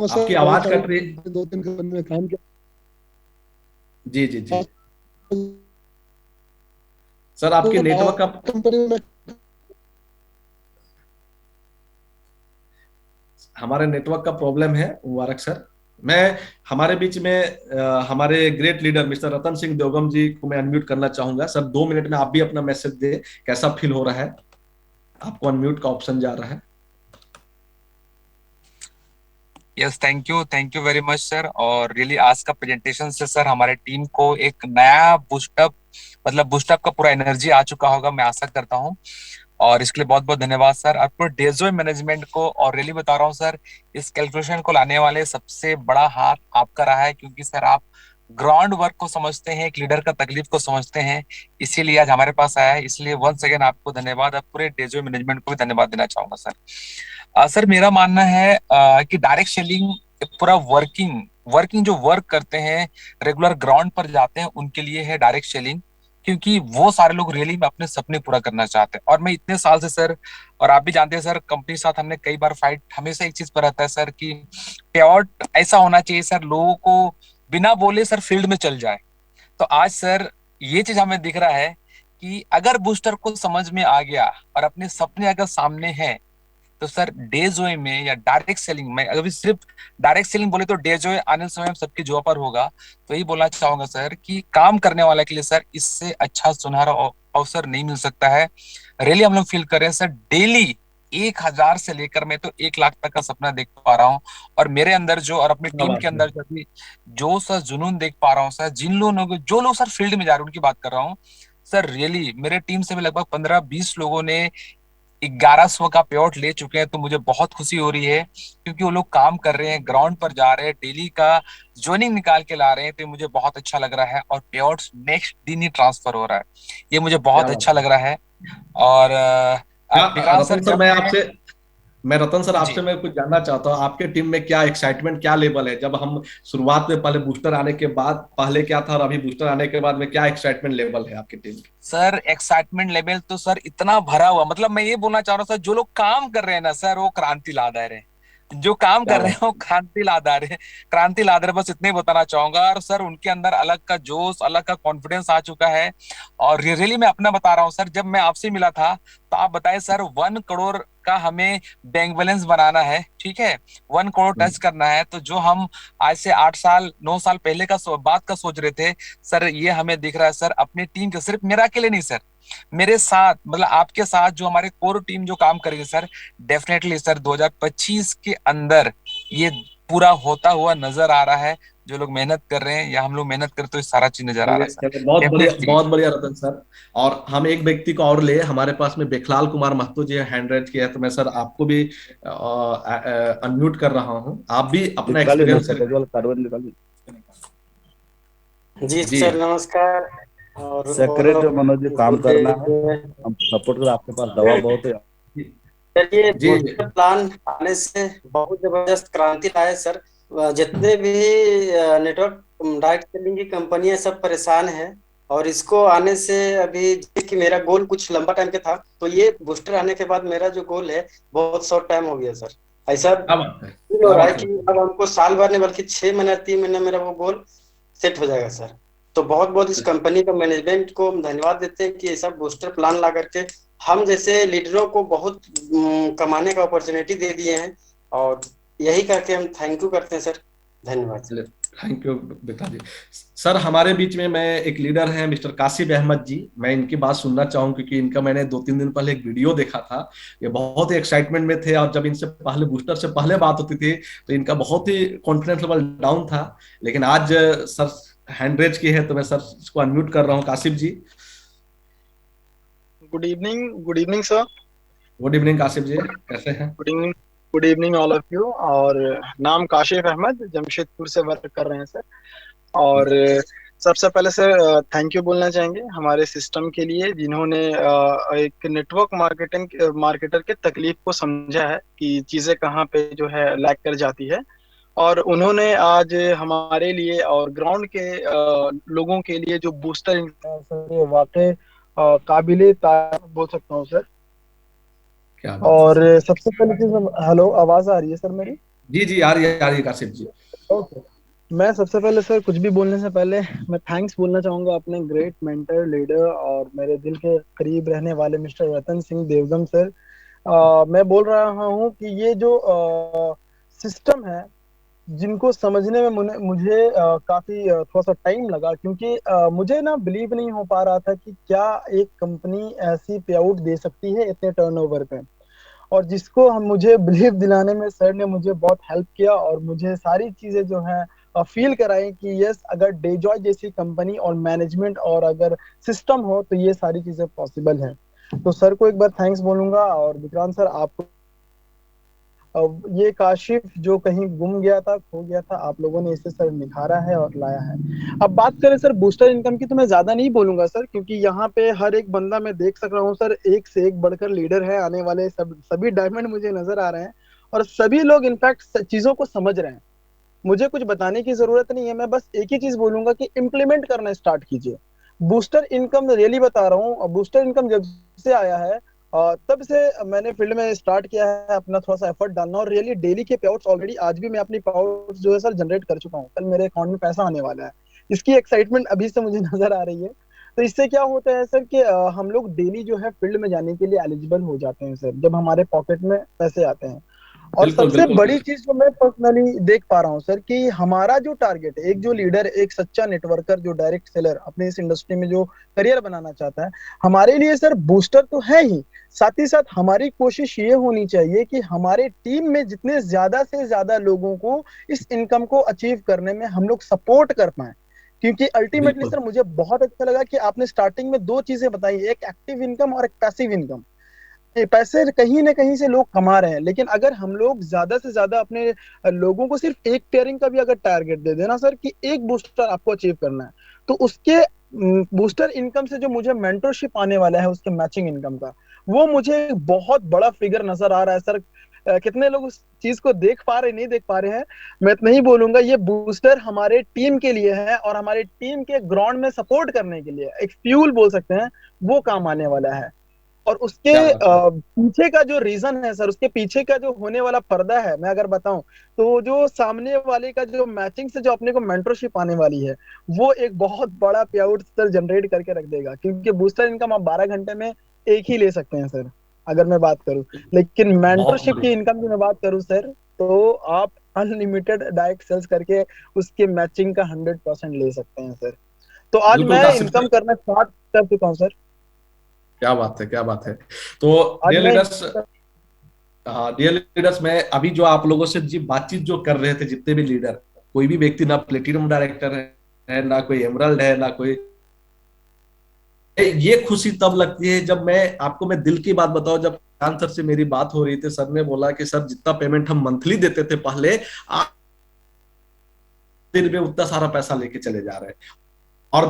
सर, आपकी आवाज कट रही है। 2-3 कंपनी में काम किया। जी जी जी सर, आपके नेटवर्क का कंपनी में हमारे नेटवर्क का प्रॉब्लम है मुबारक सर। मैं हमारे बीच में हमारे great leader mister Ratan Singh Devgam जी को मैं अनम्यूट करना चाहूंगा। सर 2 मिनट में आप भी अपना मैसेज दे, कैसा फील हो रहा है। आपको अनम्यूट का ऑप्शन जा रहा है। Yes, thank you very much sir. और रियली आज का प्रेजेंटेशन से सर हमारे टीम को एक नया बूस्टअप, मतलब बूस्टअप का पूरा एनर्जी आ चुका होगा, मैं आशा करता हूँ। और इसके लिए बहुत बहुत धन्यवाद सर। आपको डेजॉय मैनेजमेंट को, और रियली बता रहा हूँ सर, इस कैलकुलेशन को लाने वाले सबसे बड़ा हाथ आपका रहा है, क्योंकि सर आप ग्राउंड वर्क को समझते हैं, एक लीडर का तकलीफ को समझते हैं, इसीलिए आज हमारे पास आया है। इसलिए वंस अगेन आपको धन्यवाद। आप पूरे डेजॉय मैनेजमेंट को भी धन्यवाद देना चाहूंगा सर। सर मेरा मानना है कि डायरेक्ट सेलिंग पूरा वर्किंग जो वर्क करते हैं, रेगुलर ग्राउंड पर जाते हैं, उनके लिए है डायरेक्ट सेलिंग, क्योंकि वो सारे लोग रियली में अपने सपने पूरा करना चाहते हैं। और मैं इतने साल से सर, और आप भी जानते हैं सर, कंपनी के साथ हमने कई बार फाइट, हमेशा एक चीज पर रहता है सर कि पेआउट ऐसा होना चाहिए सर, लोगों को बिना बोले सर फील्ड में चल जाए। तो आज सर ये चीज हमें दिख रहा है कि अगर बूस्टर को समझ में आ गया और अपने सपने अगर सामने हैं, तो सर डेजॉय में या डायरेक्ट सेलिंग में, अगर सिर्फ डायरेक्ट सेलिंग बोले तो डेजॉय आने समय में सबकी जॉब पर होगा। तो यही बोलना चाहूंगा सर कि काम करने वाले के लिए सर इससे अच्छा सुनहरा अवसर नहीं मिल सकता है। रियली हम लोग फील कर रहे हैं सर, डेली 1000 से लेकर मैं तो 1 लाख तक का सपना देख पा रहा हूँ। और मेरे अंदर जो, और अपनी टीम के अंदर जो सर जुनून देख पा रहा हूँ सर, जिन लोगों, जो लोग सर फील्ड में जा रहे हैं उनकी बात कर रहा हूँ सर। रियली मेरे टीम से भी लगभग 15-20 लोगों ने 1100 का पे आउट ले चुके हैं, तो मुझे बहुत खुशी हो रही है, क्योंकि वो लोग काम कर रहे हैं, ग्राउंड पर जा रहे हैं, डेली का ज्वाइनिंग निकाल के ला रहे हैं, तो ये मुझे बहुत अच्छा लग रहा है। और पे आउट नेक्स्ट दिन ही ट्रांसफर हो रहा है, ये मुझे क्या बहुत बात अच्छा है। लग रहा है। और क्या विक्रांत सर, रतन सर, जब मैं रतन सर जी आपसे मैं कुछ जानना चाहता हूँ, आपके टीम में क्या एक्साइटमेंट, क्या लेवल है? जब हम शुरुआत में पहले बूस्टर आने के बाद पहले क्या था, और अभी बूस्टर आने के बाद में क्या एक्साइटमेंट लेवल है आपकी टीम की? सर, एक्साइटमेंट लेवल तो सर इतना भरा हुआ, मतलब मैं ये बोलना चाह रहा हूँ सर, जो लोग काम कर रहे हैं ना सर, वो क्रांति ला दे रहे हैं। जो काम क्या कर रहे हैं बात वो क्रांति ला दे रहे हैं, क्रांति ला दे रहे हैं, बस इतने ही बताना चाहूंगा। और सर, उनके अंदर अलग का जोश, अलग का कॉन्फिडेंस आ चुका है। और रियली मैं अपना बता रहा हूँ सर, जब मैं आपसे मिला था तो आप बताए सर 1 करोड़ का हमें बैंक बैलेंस बनाना है, ठीक है, 1 करोड़ है। टच करना है। तो जो हम आज से 8 साल 9 साल पहले का बात का सोच रहे थे सर, ये हमें दिख रहा है सर, अपनी टीम के, सिर्फ मेरा अकेले नहीं सर, मेरे साथ, मतलब आपके साथ जो हमारे कोर टीम जो काम करेगी सर, डेफिनेटली सर 2025 के अंदर ये पूरा होता हुआ नजर आ रहा है। जो लोग मेहनत कर रहे हैं या हम लोग मेहनत कर, तो ये सारा चीज नजर आ रहा चलिए है सर, चलिए, बहुत बढ़िया, डेफिनेटली। बहुत बढ़िया रतन सर। और हम एक व्यक्ति को और ले, हमारे पास में बेखलाल कुमार महतो जी हैंड रेज किया है, तो मैं सर आपको भी अनम्यूट कर रहा हूँ, आप भी अपना निकालिए ना, एक्सपीरियंस। सेक्रेटरी वाला कार्बन निकालिए। जी जी सर, नमस्कार। और ऑल सेक्रेटरी मनोज जी, काम गुड करना है, डे। हम सपोर्ट कर, आपके पास दवा बहुत है। चलिए, जी जी। बूस्टर प्लान आने से बहुत जबरदस्त क्रांति लाए सर। जितने भी नेटवर्क डायरेक्ट सेलिंग की कंपनियां सब परेशान हैं, और इसको आने से अभी कि मेरा गोल कुछ लंबा टाइम के था, तो ये बूस्टर आने के बाद मेरा जो गोल है बहुत शॉर्ट टाइम हो गया सर। ऐसा क्या बात है, फील हो क्या रहा है बात है। कि अब हमको साल भर नहीं बल्कि 6 महीने 3 महीने मेरा वो गोल सेट हो जाएगा सर। तो बहुत बहुत इस कंपनी का मैनेजमेंट को हम धन्यवाद देते हैं कि ऐसा बूस्टर प्लान ला करके हम जैसे लीडरों को बहुत कमाने का अपॉर्चुनिटी दे दिए हैं। और यही करके हम थैंक यू करते हैं सर। धन्यवाद सर। थैंक यू बेटा जी। सर, हमारे बीच में मैं एक लीडर है मिस्टर कासिफ अहमद जी, मैं इनकी बात सुनना चाहूँ, क्योंकि इनका मैंने 2-3 दिन पहले एक वीडियो देखा था। ये बहुत ही एक्साइटमेंट में थे, और जब इनसे पहले बूस्टर से पहले बात होती थी तो इनका बहुत ही कॉन्फिडेंस लेवल डाउन था। लेकिन आज सर हैंड रेज की है, तो मैं सर इसको अनम्यूट कर रहा हूँ, Kashif ji. Good evening, good evening sir. Good evening Kashif ji, कैसे हैं? Good evening, good evening all of you. और नाम काशिफ अहमद, जमशेदपुर से वर्क कर रहे हैं सर। और सबसे पहले सर थैंक यू बोलना चाहेंगे हमारे सिस्टम के लिए, जिन्होंने एक नेटवर्क मार्केटर के तकलीफ को समझा है कि चीजें कहाँ पे जो है लैग कर जाती है, और उन्होंने आज हमारे लिए और ग्राउंड के लोगों के लिए जो बूस्टर सर, वाकई काबिले तारीफ बोल सकता हूँ सर। क्या बात है और सर। सबसे पहले चीज, हेलो, आवाज आ रही है सर मेरी? जी जी, आ रही है कासिफ जी। ओके। मैं सबसे पहले सर कुछ भी बोलने से पहले मैं थैंक्स बोलना चाहूंगा अपने ग्रेट मेंटर, लीडर और मेरे दिल के करीब रहने वाले मिस्टर रतन सिंह देवगम सर। मैं बोल रहा हूँ कि ये जो सिस्टम है, जिनको समझने में मुझे काफी थोड़ा सा टाइम लगा, क्योंकि मुझे ना बिलीव नहीं हो पा रहा था कि क्या एक कंपनी ऐसी पे आउट दे सकती है इतने टर्नओवर पे। और जिसको हम मुझे बिलीव दिलाने में सर ने मुझे बहुत हेल्प किया, और मुझे सारी चीजें जो है फील कराई कि यस, अगर डेजॉय जैसी कंपनी और मैनेजमेंट और अगर सिस्टम हो तो ये सारी चीजें पॉसिबल है। तो सर को एक बार थैंक्स बोलूंगा। और विक्रांत सर, आपको ये काशिफ जो कहीं गुम गया था, खो गया था, आप लोगों ने इसे सर निखारा है और लाया है। अब बात करें सर बूस्टर इनकम की, तो मैं ज्यादा नहीं बोलूंगा सर, क्योंकि यहाँ पे हर एक बंदा मैं देख सक रहा हूँ सर, एक से एक बढ़कर लीडर है, आने वाले सभी डायमंड मुझे नजर आ रहे हैं, और सभी लोग इनफैक्ट चीजों को समझ रहे हैं। मुझे कुछ बताने की जरूरत नहीं है, मैं बस एक ही चीज बोलूंगा कि इम्प्लीमेंट करना स्टार्ट कीजिए। बूस्टर इनकम रियली बता रहा हूँ, बूस्टर इनकम जब से आया है तब से मैंने फील्ड में स्टार्ट किया है अपना थोड़ा सा एफर्ट डालना, और रियली डेली के पेआउट्स ऑलरेडी आज भी मैं अपनी पेआउट्स जो है सर जनरेट कर चुका हूँ। कल मेरे अकाउंट में पैसा आने वाला है, इसकी एक्साइटमेंट अभी से मुझे नजर आ रही है। तो इससे क्या होता है सर कि हम लोग डेली जो है फील्ड में जाने के लिए एलिजिबल हो जाते हैं सर, जब हमारे पॉकेट में पैसे आते हैं। और बिल्कुल सबसे बिल्कुल। बड़ी चीज जो मैं पर्सनली देख पा रहा हूँ सर, कि हमारा जो टारगेट है, एक जो लीडर, एक सच्चा नेटवर्कर, जो डायरेक्ट सेलर अपने इस इंडस्ट्री में जो करियर बनाना चाहता है, हमारे लिए सर बूस्टर तो है ही, साथ ही साथ हमारी कोशिश ये होनी चाहिए कि हमारे टीम में जितने ज्यादा से ज्यादा लोगों को इस इनकम को अचीव करने में हम लोग सपोर्ट कर पाए। क्योंकि अल्टीमेटली बिल्कुल सर मुझे बहुत अच्छा लगा कि आपने स्टार्टिंग में दो चीजें बताई, एक एक्टिव इनकम और एक पैसिव इनकम। पैसे कहीं ना कहीं से लोग कमा रहे हैं, लेकिन अगर हम लोग ज्यादा से ज्यादा अपने लोगों को सिर्फ एक पेयरिंग का भी अगर टारगेट दे देना सर, कि एक बूस्टर आपको अचीव करना है, तो उसके बूस्टर इनकम से जो मुझे मेंटरशिप आने वाला है उसके मैचिंग इनकम का, वो मुझे बहुत बड़ा फिगर नजर आ रहा है सर। कितने लोग उस चीज को देख पा रहे नहीं देख पा रहे हैं मैं इतना ही बोलूंगा, ये बूस्टर हमारे टीम के लिए है और हमारे टीम के ग्राउंड में सपोर्ट करने के लिए एक फ्यूल बोल सकते हैं, वो काम आने वाला है। और उसके क्या बात है। पीछे का जो रीजन है सर, उसके पीछे का जो होने वाला पर्दा है, मैं अगर बताऊं तो जो सामने वाले का जो मैचिंग से जो अपने को मेंटरशिप आने वाली है, वो एक बहुत बड़ा पे आउट सर जनरेट करके रख देगा, क्योंकि बूस्टर इनकम आप 12 घंटे में एक ही ले सकते हैं सर, अगर मैं बात करूं। लेकिन बहुत मेंटरशिप की बढ़िया। इनकम की मैं बात करूं सर, तो आप अनलिमिटेड डायरेक्ट सेल्स करके उसके मैचिंग का 100% ले सकते हैं सर। तो आज बिल्कुल मैं कासिम इनकम सर, करना स्टार्ट कर चुका हूं सर। क्या बात है, क्या बात है। तो आज डियर मैं लीडर्स, हाँ डियर लीडर्स, मैं अभी जो आप लोगों से जी बातचीत जो कर रहे थे, जितने भी लीडर, कोई भी व्यक्ति ना प्लेटिनम डायरेक्टर है ना कोई एमरल्ड है ना कोई, ये खुशी तब लगती है जब मैं दिल की बात बताऊं, जब खान सर से मेरी बात हो रही थी, सर ने बोला कि सर जितना पेमेंट हम मंथली देते थे पहले, आज दिन में उतना सारा पैसा लेके चले जा रहे हैं। और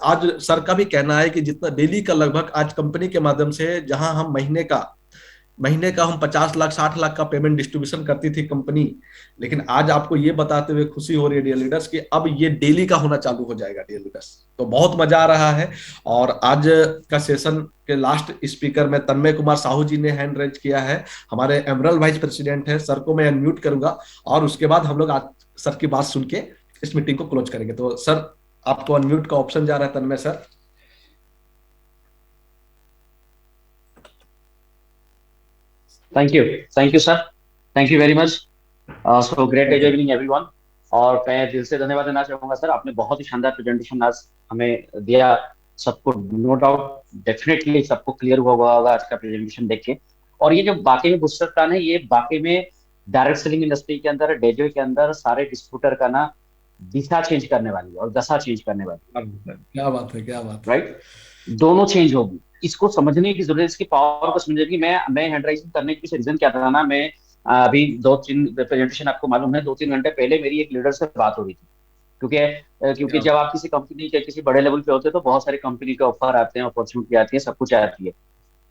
आज सर का भी कहना है कि जितना डेली का लगभग आज कंपनी के माध्यम से, जहां हम महीने का हम 50 लाख 60 लाख का पेमेंट डिस्ट्रीब्यूशन करती थी कंपनी, लेकिन आज आपको ये बताते हुए खुशी हो रही है डियर लीडर्स कि अब ये डेली का होना चालू हो जाएगा डियर लीडर्स। तो बहुत मजा आ रहा है। और आज का सेशन के लास्ट स्पीकर में तन्मय कुमार साहू जी ने हैंड रेज किया है, हमारे एमरल वाइस प्रेसिडेंट है। सर को मैं अनम्यूट करूंगा और उसके बाद हम लोग आज सर की बात सुन के इस मीटिंग को क्लोज करेंगे। तो सर, आपको अनम्यूट का ऑप्शन जा रहा है Tanmay sir. Thank you sir, thank you very much. So great evening everyone. और मैं दिल से धन्यवाद देना चाहूंगा सर, आपने बहुत ही शानदार प्रेजेंटेशन आज हमें दिया। सबको नो डाउट डेफिनेटली सबको क्लियर हुआ होगा आज का प्रेजेंटेशन देख के। और ये जो बाकी में बूस्टर प्लान है, ये बाकी में डायरेक्ट सेलिंग इंडस्ट्री के अंदर, डेजो के अंदर सारे डिस्ट्रीब्यूटर का ना दिशा चेंज करने वाली है और दशा चेंज करने वाली है। क्या बात है, क्या बात है। राइट, दोनों चेंज होगी। इसको समझने की जरूरत है, इसकी पावर को समझने की। मैं हैंड राइजिंग करने के पीछे रीजन क्या था ना, मैं अभी 2-3 प्रेजेंटेशन आपको मालूम है, 2-3 घंटे पहले मेरी एक लीडर से बात हो रही थी। क्योंकि जब आप किसी कंपनी के किसी बड़े लेवल पे होते हैं तो बहुत सारी कंपनी के ऑफर आते हैं, अपॉर्चुनिटी आती है, सब कुछ आती है।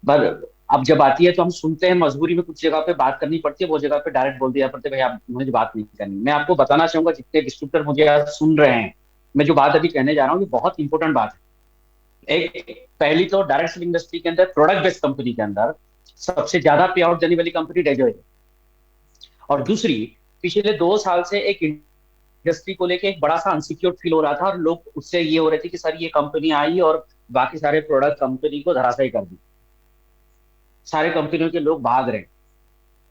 पर अब जब आती है तो हम सुनते हैं, मजबूरी में कुछ जगह पे बात करनी पड़ती है, वो जगह पे डायरेक्ट बोल दिया पड़ते भाई आप मुझे बात नहीं करनी। मैं आपको बताना चाहूंगा, जितने डिस्ट्रीब्यूटर मुझे आज सुन रहे हैं, मैं जो बात अभी कहने जा रहा हूँ ये बहुत इंपॉर्टेंट बात है। एक पहली तो डायरेक्ट सेलिंग इंडस्ट्री के अंदर, प्रोडक्ट बेस्ड कंपनी के अंदर सबसे ज्यादा पे आउट देने वाली कंपनी डेजो है। और दूसरी, पिछले 2 साल से एक इंडस्ट्री को लेके एक बड़ा सा अनसिक्योर्ड फील हो रहा था और लोग उससे ये हो रहे थे कि सर ये कंपनी आई और बाकी सारे प्रोडक्ट कंपनी को धराशायी कर दी, सारे कंपनियों के लोग भाग रहे हैं,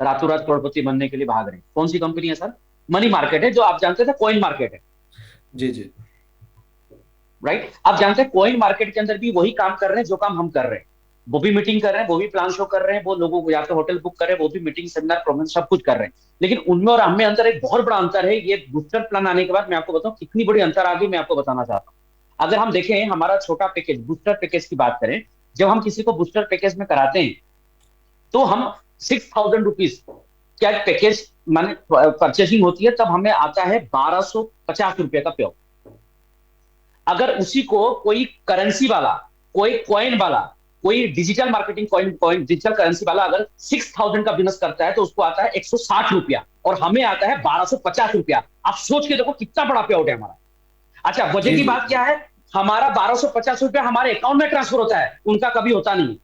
रातों रात करोड़पति बनने के लिए भाग रहे हैं। कौन सी कंपनी है सर? मनी मार्केट है, जो आप जानते थे कॉइन मार्केट है। जी जी, राइट, आप जानते हैं कॉइन मार्केट के अंदर भी वही काम कर रहे हैं जो काम हम कर रहे हैं। वो भी मीटिंग कर रहे हैं, वो भी प्लान शो कर रहे हैं, वो लोगों को या तो होटल बुक कर रहे हैं, वो भी मीटिंग सेमिनार प्रोग्राम सब कुछ कर रहे हैं। लेकिन उनमें और हमें अंदर एक बहुत बड़ा अंतर है। ये बूस्टर प्लान आने के बाद मैं आपको बताऊं कितनी बड़ी अंतर आ गई, मैं आपको बताना चाहता हूं। अगर हम देखें हमारा छोटा पैकेज, बूस्टर पैकेज की बात करें, जब हम किसी को बूस्टर पैकेज में कराते हैं तो हम 6,000 रुपीज क्या पैकेज माने परचेसिंग होती है, तब हमें आता है 1250 रुपए का पे। अगर उसी को कोई करेंसी वाला, कोई कॉइन वाला, कोई digital marketing coin digital currency वाला अगर 6,000 का बिजनेस करता है तो उसको आता है 160 रुपया और हमें आता है 1250 रुपया। आप सोच के देखो कितना बड़ा पे आउट है हमारा। अच्छा, वजह की बात क्या है? हमारा 1250 रुपया हमारे अकाउंट में ट्रांसफर होता है, उनका कभी होता नहीं।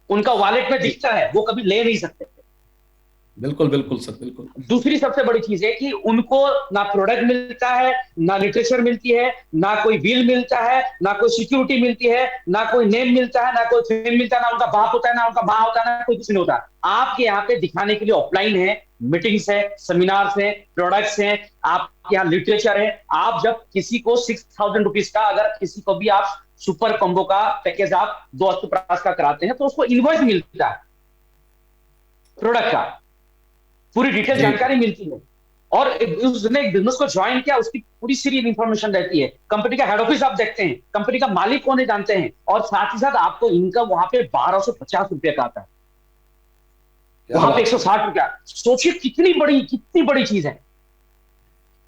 उनका वॉलेट में दिखता है, वो कभी ले नहीं सकते। बिल्कुल बिल्कुल सर, बिल्कुल। दूसरी सबसे बड़ी चीज है कि उनको ना प्रोडक्ट मिलता है, ना लिटरेचर मिलती है, ना कोई बिल मिलता है, ना कोई सिक्योरिटी मिलती है, ना कोई नेम मिलता है, ना कोई फेम मिलता है, ना उनका बाप होता है, ना उनका माँ होता है, ना कोई कुछ नहीं होता। आपके यहाँ पे दिखाने के लिए ऑफलाइन है, मीटिंग्स है, सेमिनार्स है, प्रोडक्ट्स हैं, आपके यहाँ लिटरेचर है। आप जब किसी को 6,000 रुपीज का, अगर किसी को भी आप सुपर कॉम्बो का पैकेज आप 2 अक्टूबर का कराते हैं तो उसको इनवॉइस मिलता है, प्रोडक्ट का पूरी डिटेल जानकारी मिलती है। और उसने एक बिजनेस को ज्वाइन किया, उसकी पूरी सीरीज इंफॉर्मेशन रहती है, कंपनी का हेड ऑफिस आप देखते हैं, कंपनी का मालिक कौन है जानते हैं, और साथ ही साथ आपको इनकम वहां पे 1250 रुपए का आता है, वहां पे 160 रुपया। सोचिए कितनी बड़ी चीज है।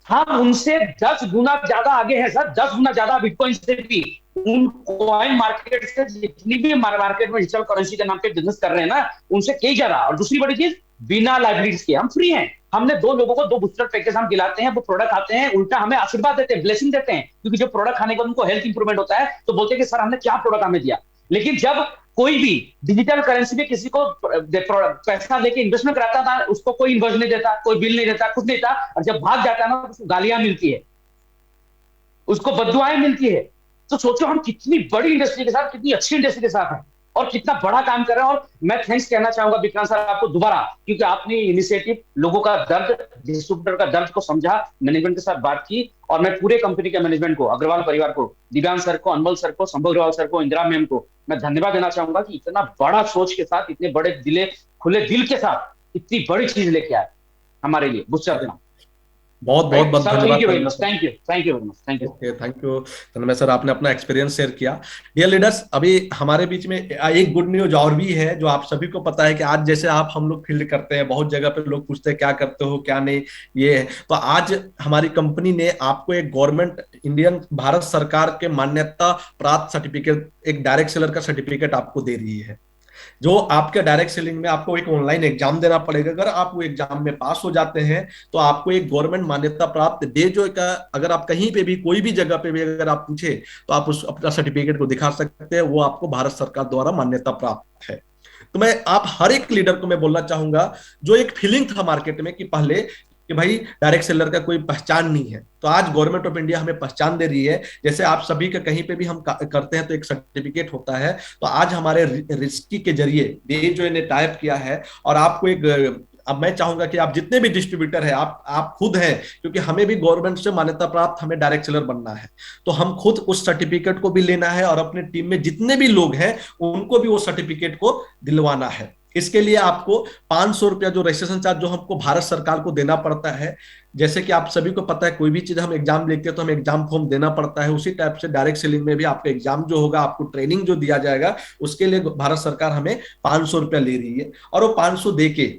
हम उनसे 10 गुना ज्यादा आगे हैं सर, 10 गुना ज्यादा बिटकॉइन से भी। उन कॉइन मार्केट से जितनी भी मार्केट में डिजिटल करेंसी के नाम पे बिजनेस कर रहे हैं ना, उनसे कई ज्यादा। और दूसरी बड़ी चीज, बिना लाइबिलिटीज के हम फ्री हैं। हमने 2 लोगों को 2 बूस्टर पैकेज हम दिलाते हैं, वो प्रोडक्ट आते हैं, उल्टा हमें आशीर्वाद देते हैं, ब्लेसिंग देते हैं, क्योंकि जो प्रोडक्ट खाने के बाद उनको हेल्थ इंप्रूवमेंट होता है, तो बोलते हैं कि सर हमने क्या प्रोडक्ट हमें दिया। लेकिन जब कोई भी डिजिटल करेंसी में किसी को पैसा लेके इन्वेस्टमेंट कराता था, उसको कोई इन्वेस्ट नहीं देता, कोई बिल नहीं देता, कुछ नहीं था, और जब भाग जाता है ना, उसको गालियां मिलती है, उसको बद्दुआएं मिलती है। तो सोचो हम कितनी बड़ी इंडस्ट्री के साथ, कितनी अच्छी इंडस्ट्री के साथ हैं, और कितना बड़ा काम कर रहे हैं। और मैं थैंक्स कहना चाहूंगा विक्रांत सर आपको दोबारा, क्योंकि आपने इनिशिएटिव, लोगों का दर्द, डिस्ट्रीब्यूटर का दर्द को समझा, मैनेजमेंट के साथ बात की, और मैं पूरे कंपनी के मैनेजमेंट को, अग्रवाल परिवार को, दिव्यांग सर को, अनमोल सर को, संभव अग्रवाल सर को, इंदिरा मैम को मैं धन्यवाद देना चाहूंगा कि इतना बड़ा सोच के साथ, इतने बड़े खुले दिल के साथ इतनी बड़ी चीज लेके आए हमारे लिए बूस्टर। बहुत धन्यवाद। Thank you very much, thank you very much, thank you. Thank you धन्यवाद सर, आपने अपना एक्सपीरियंस शेयर किया। डियर लीडर्स, अभी हमारे बीच में एक गुड न्यूज और भी है, जो आप सभी को पता है कि आज जैसे हम लोग फील्ड करते हैं, बहुत जगह पे लोग पूछते हैं क्या करते हो क्या नहीं, ये है। तो आज हमारी कंपनी ने आपको एक गवर्नमेंट इंडियन भारत सरकार के मान्यता प्राप्त सर्टिफिकेट, एक डायरेक्ट सेलर का सर्टिफिकेट आपको दे रही है, जो आपके डायरेक्ट सेलिंग में आपको एक ऑनलाइन एग्जाम देना पड़ेगा। अगर आप वो एग्जाम में पास हो जाते हैं तो आपको एक गवर्नमेंट मान्यता प्राप्त डे जो का, अगर आप कहीं पे भी कोई भी जगह पे भी अगर आप पूछे तो आप उस अपना सर्टिफिकेट को दिखा सकते हैं, वो आपको भारत सरकार द्वारा मान्यता प्राप्त है। तो मैं आप हर एक लीडर को मैं बोलना चाहूंगा, जो एक फीलिंग था मार्केट में कि पहले कि भाई डायरेक्ट सेलर का कोई पहचान नहीं है, तो आज गवर्नमेंट ऑफ इंडिया हमें पहचान दे रही है। जैसे आप सभी का कहीं पे भी हम करते हैं तो एक सर्टिफिकेट होता है, तो आज हमारे रिस्की के जरिए ये जो इन्हें टाइप किया है, और आपको एक, अब मैं चाहूंगा कि आप जितने भी डिस्ट्रीब्यूटर है, आप खुद हैं, क्योंकि हमें भी गवर्नमेंट से मान्यता प्राप्त हमें डायरेक्ट सेलर बनना है, तो हम खुद उस सर्टिफिकेट को भी लेना है, और अपने टीम में जितने भी लोग हैं उनको भी वो सर्टिफिकेट को दिलवाना है। इसके लिए आपको 500 रुपया जो रजिस्ट्रेशन चार्ज जो हमको भारत सरकार को देना पड़ता है, जैसे कि आप सभी को पता है कोई भी चीज हम एग्जाम लिखते हैं तो हमें एग्जाम फॉर्म देना पड़ता है, उसी टाइप से डायरेक्ट सेलिंग में भी आपका एग्जाम जो होगा, आपको ट्रेनिंग जो दिया जाएगा, उसके लिए भारत सरकार हमें 500 रुपया ले रही है। और वो 500 दे के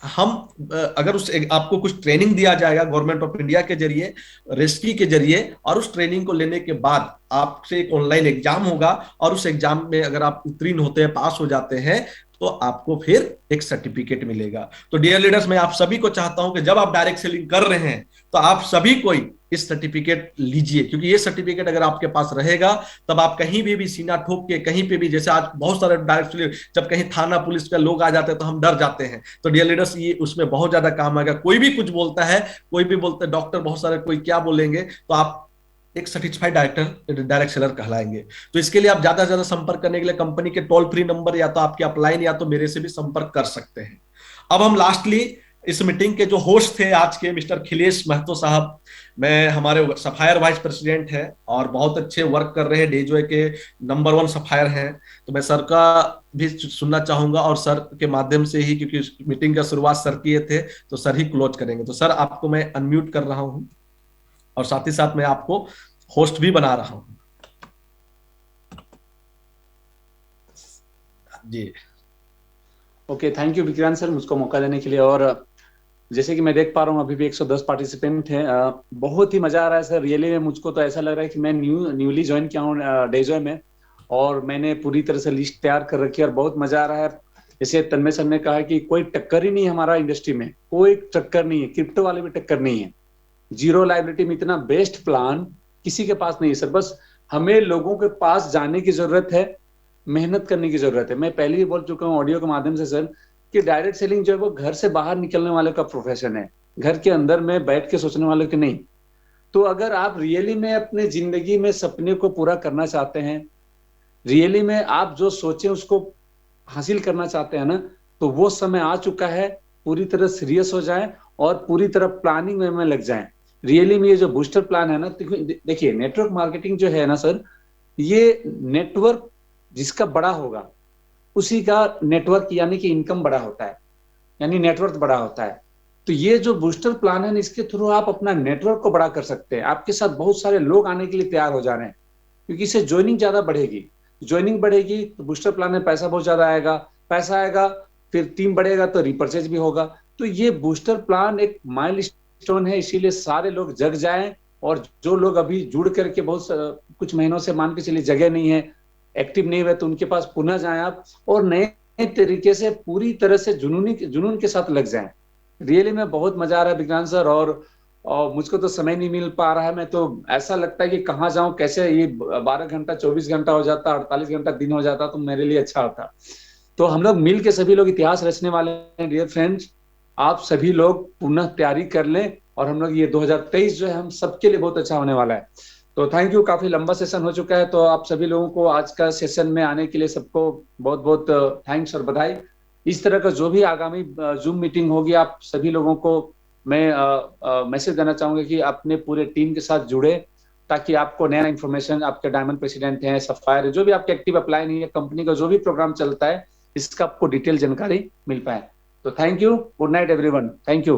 हम अगर उस आपको कुछ ट्रेनिंग दिया जाएगा गवर्नमेंट ऑफ इंडिया के जरिए, रेस्की के जरिए, और उस ट्रेनिंग को लेने के बाद आपसे एक ऑनलाइन एग्जाम होगा, और उस एग्जाम में अगर आप उत्तीर्ण होते हैं, पास हो जाते हैं, तो आपको फिर एक सर्टिफिकेट मिलेगा। तो डियर लीडर्स, मैं आप सभी को चाहता हूं कि जब आप डायरेक्ट सेलिंग कर रहे हैं तो आप सभी कोई इस सर्टिफिकेट लीजिए, क्योंकि ये सर्टिफिकेट अगर आपके पास रहेगा तब आप कहीं भी सीना ठोक के कहीं पे भी, जैसे आज बहुत सारे डायरेक्ट सेलिंग, जब कहीं थाना पुलिस के लोग आ जाते हैं तो हम डर जाते हैं, तो डियर लीडर्स ये उसमें बहुत ज्यादा काम आएगा। कोई भी कुछ बोलता है, कोई भी बोलते डॉक्टर बहुत सारे कोई क्या बोलेंगे, तो आप एक सर्टिफाइड डायरेक्ट सेलर कहलाएंगे। तो इसके लिए आप ज्यादा से ज्यादा संपर्क करने के लिए कंपनी के टोल फ्री नंबर या तो आपके अपलाइन या तो मेरे से भी संपर्क कर सकते हैं। अब हम लास्टली इस मीटिंग के जो होस्ट थे आज के, मिस्टर खिलेश महतो साहब, मैं हमारे सफायर वाइस प्रेसिडेंट हैं और बहुत अच्छे वर्क कर रहे हैं, डेजॉय के नंबर 1 सफायर हैं। तो मैं सर का भी सुनना चाहूंगा, और सर के माध्यम से ही, क्योंकि मीटिंग का शुरुआत सर किए थे, तो सर ही क्लोज करेंगे। तो सर आपको मैं अनम्यूट कर रहा हूं, और साथ ही साथ मैं आपको होस्ट भी बना रहा हूं जी। Okay, thank you Vikrant sir मुझको मौका देने के लिए। और जैसे कि मैं देख पा रहा हूँ अभी भी 110 पार्टिसिपेंट हैं, बहुत ही मजा आ रहा है सर। रियली में मुझको तो ऐसा लग रहा है कि मैं न्यूली ज्वाइन किया हूँ डेजॉय में, और मैंने पूरी तरह से लिस्ट तैयार कर रखी है, और बहुत मजा आ रहा है। जैसे तन्मय सर ने कहा कि कोई टक्कर ही नहीं है हमारा इंडस्ट्री में, कोई टक्कर नहीं है, क्रिप्टो वाले भी टक्कर नहीं है। जीरो लायबिलिटी में इतना बेस्ट प्लान किसी के पास नहीं है सर। बस हमें लोगों के पास जाने की जरूरत है, मेहनत करने की जरूरत है। मैं पहले ही बोल चुका हूँ ऑडियो के माध्यम से सर कि डायरेक्ट सेलिंग जो है वो घर से बाहर निकलने वाले का प्रोफेशन है, घर के अंदर में बैठ के सोचने वाले के नहीं। तो अगर आप रियली में अपने जिंदगी में सपने को पूरा करना चाहते हैं, रियली में आप जो सोचे उसको हासिल करना चाहते हैं ना, तो वो समय आ चुका है। पूरी तरह सीरियस हो जाएं और पूरी तरह प्लानिंग में लग जाएं। रियली में ये जो बूस्टर प्लान है ना, देखिए नेटवर्क मार्केटिंग जो है ना सर, ये नेटवर्क जिसका बड़ा होगा उसी का नेटवर्क यानी कि इनकम बड़ा होता है, यानी नेटवर्क बड़ा होता है। तो ये जो बूस्टर प्लान है इसके थ्रू आप अपना नेटवर्क को बड़ा कर सकते हैं। आपके साथ बहुत सारे लोग आने के लिए तैयार हो जा रहे हैं, क्योंकि इससे ज्वाइनिंग ज्यादा बढ़ेगी। ज्वाइनिंग बढ़ेगी तो बूस्टर प्लान में पैसा बहुत ज्यादा आएगा, पैसा आएगा फिर टीम बढ़ेगा तो रिपर्चेज भी होगा। तो ये बूस्टर प्लान एक माइलस्टोन है, इसीलिए सारे लोग जग जाएं, और जो लोग अभी जुड़ करके बहुत कुछ महीनों से मान के चलिए जगह नहीं है, एक्टिव नहीं हुए, तो उनके पास पुनः जाएं आप और नए तरीके से पूरी तरह से जुनून के साथ लग जाएं। रियली में बहुत मजा आ रहा है विक्रांत सर, और मुझको तो समय नहीं मिल पा रहा है। मैं तो ऐसा लगता है कि कहाँ जाऊं, कैसे ये 12 घंटा 24 घंटा हो जाता, 48 घंटा दिन हो जाता तो मेरे लिए अच्छा होता। तो हम लोग मिल के सभी लोग इतिहास रचने वाले हैं डियर फ्रेंड्स। आप सभी लोग पुनः तैयारी कर लें, और हम लोग ये 2023 जो है हम सबके लिए बहुत अच्छा होने वाला है। तो थैंक यू, काफी लंबा सेशन हो चुका है, तो आप सभी लोगों को आज का सेशन में आने के लिए सबको बहुत बहुत थैंक्स और बधाई। इस तरह का जो भी आगामी जूम मीटिंग होगी, आप सभी लोगों को मैं मैसेज देना चाहूंगा कि अपने पूरे टीम के साथ जुड़े, ताकि आपको नया इन्फॉर्मेशन, आपके डायमंड प्रेसिडेंट हैं, सफायर, जो भी आपके एक्टिव अप्लाई नहीं है, कंपनी का जो भी प्रोग्राम चलता है, इसका आपको डिटेल जानकारी मिल पाए। तो thank you, good night everyone, thank you.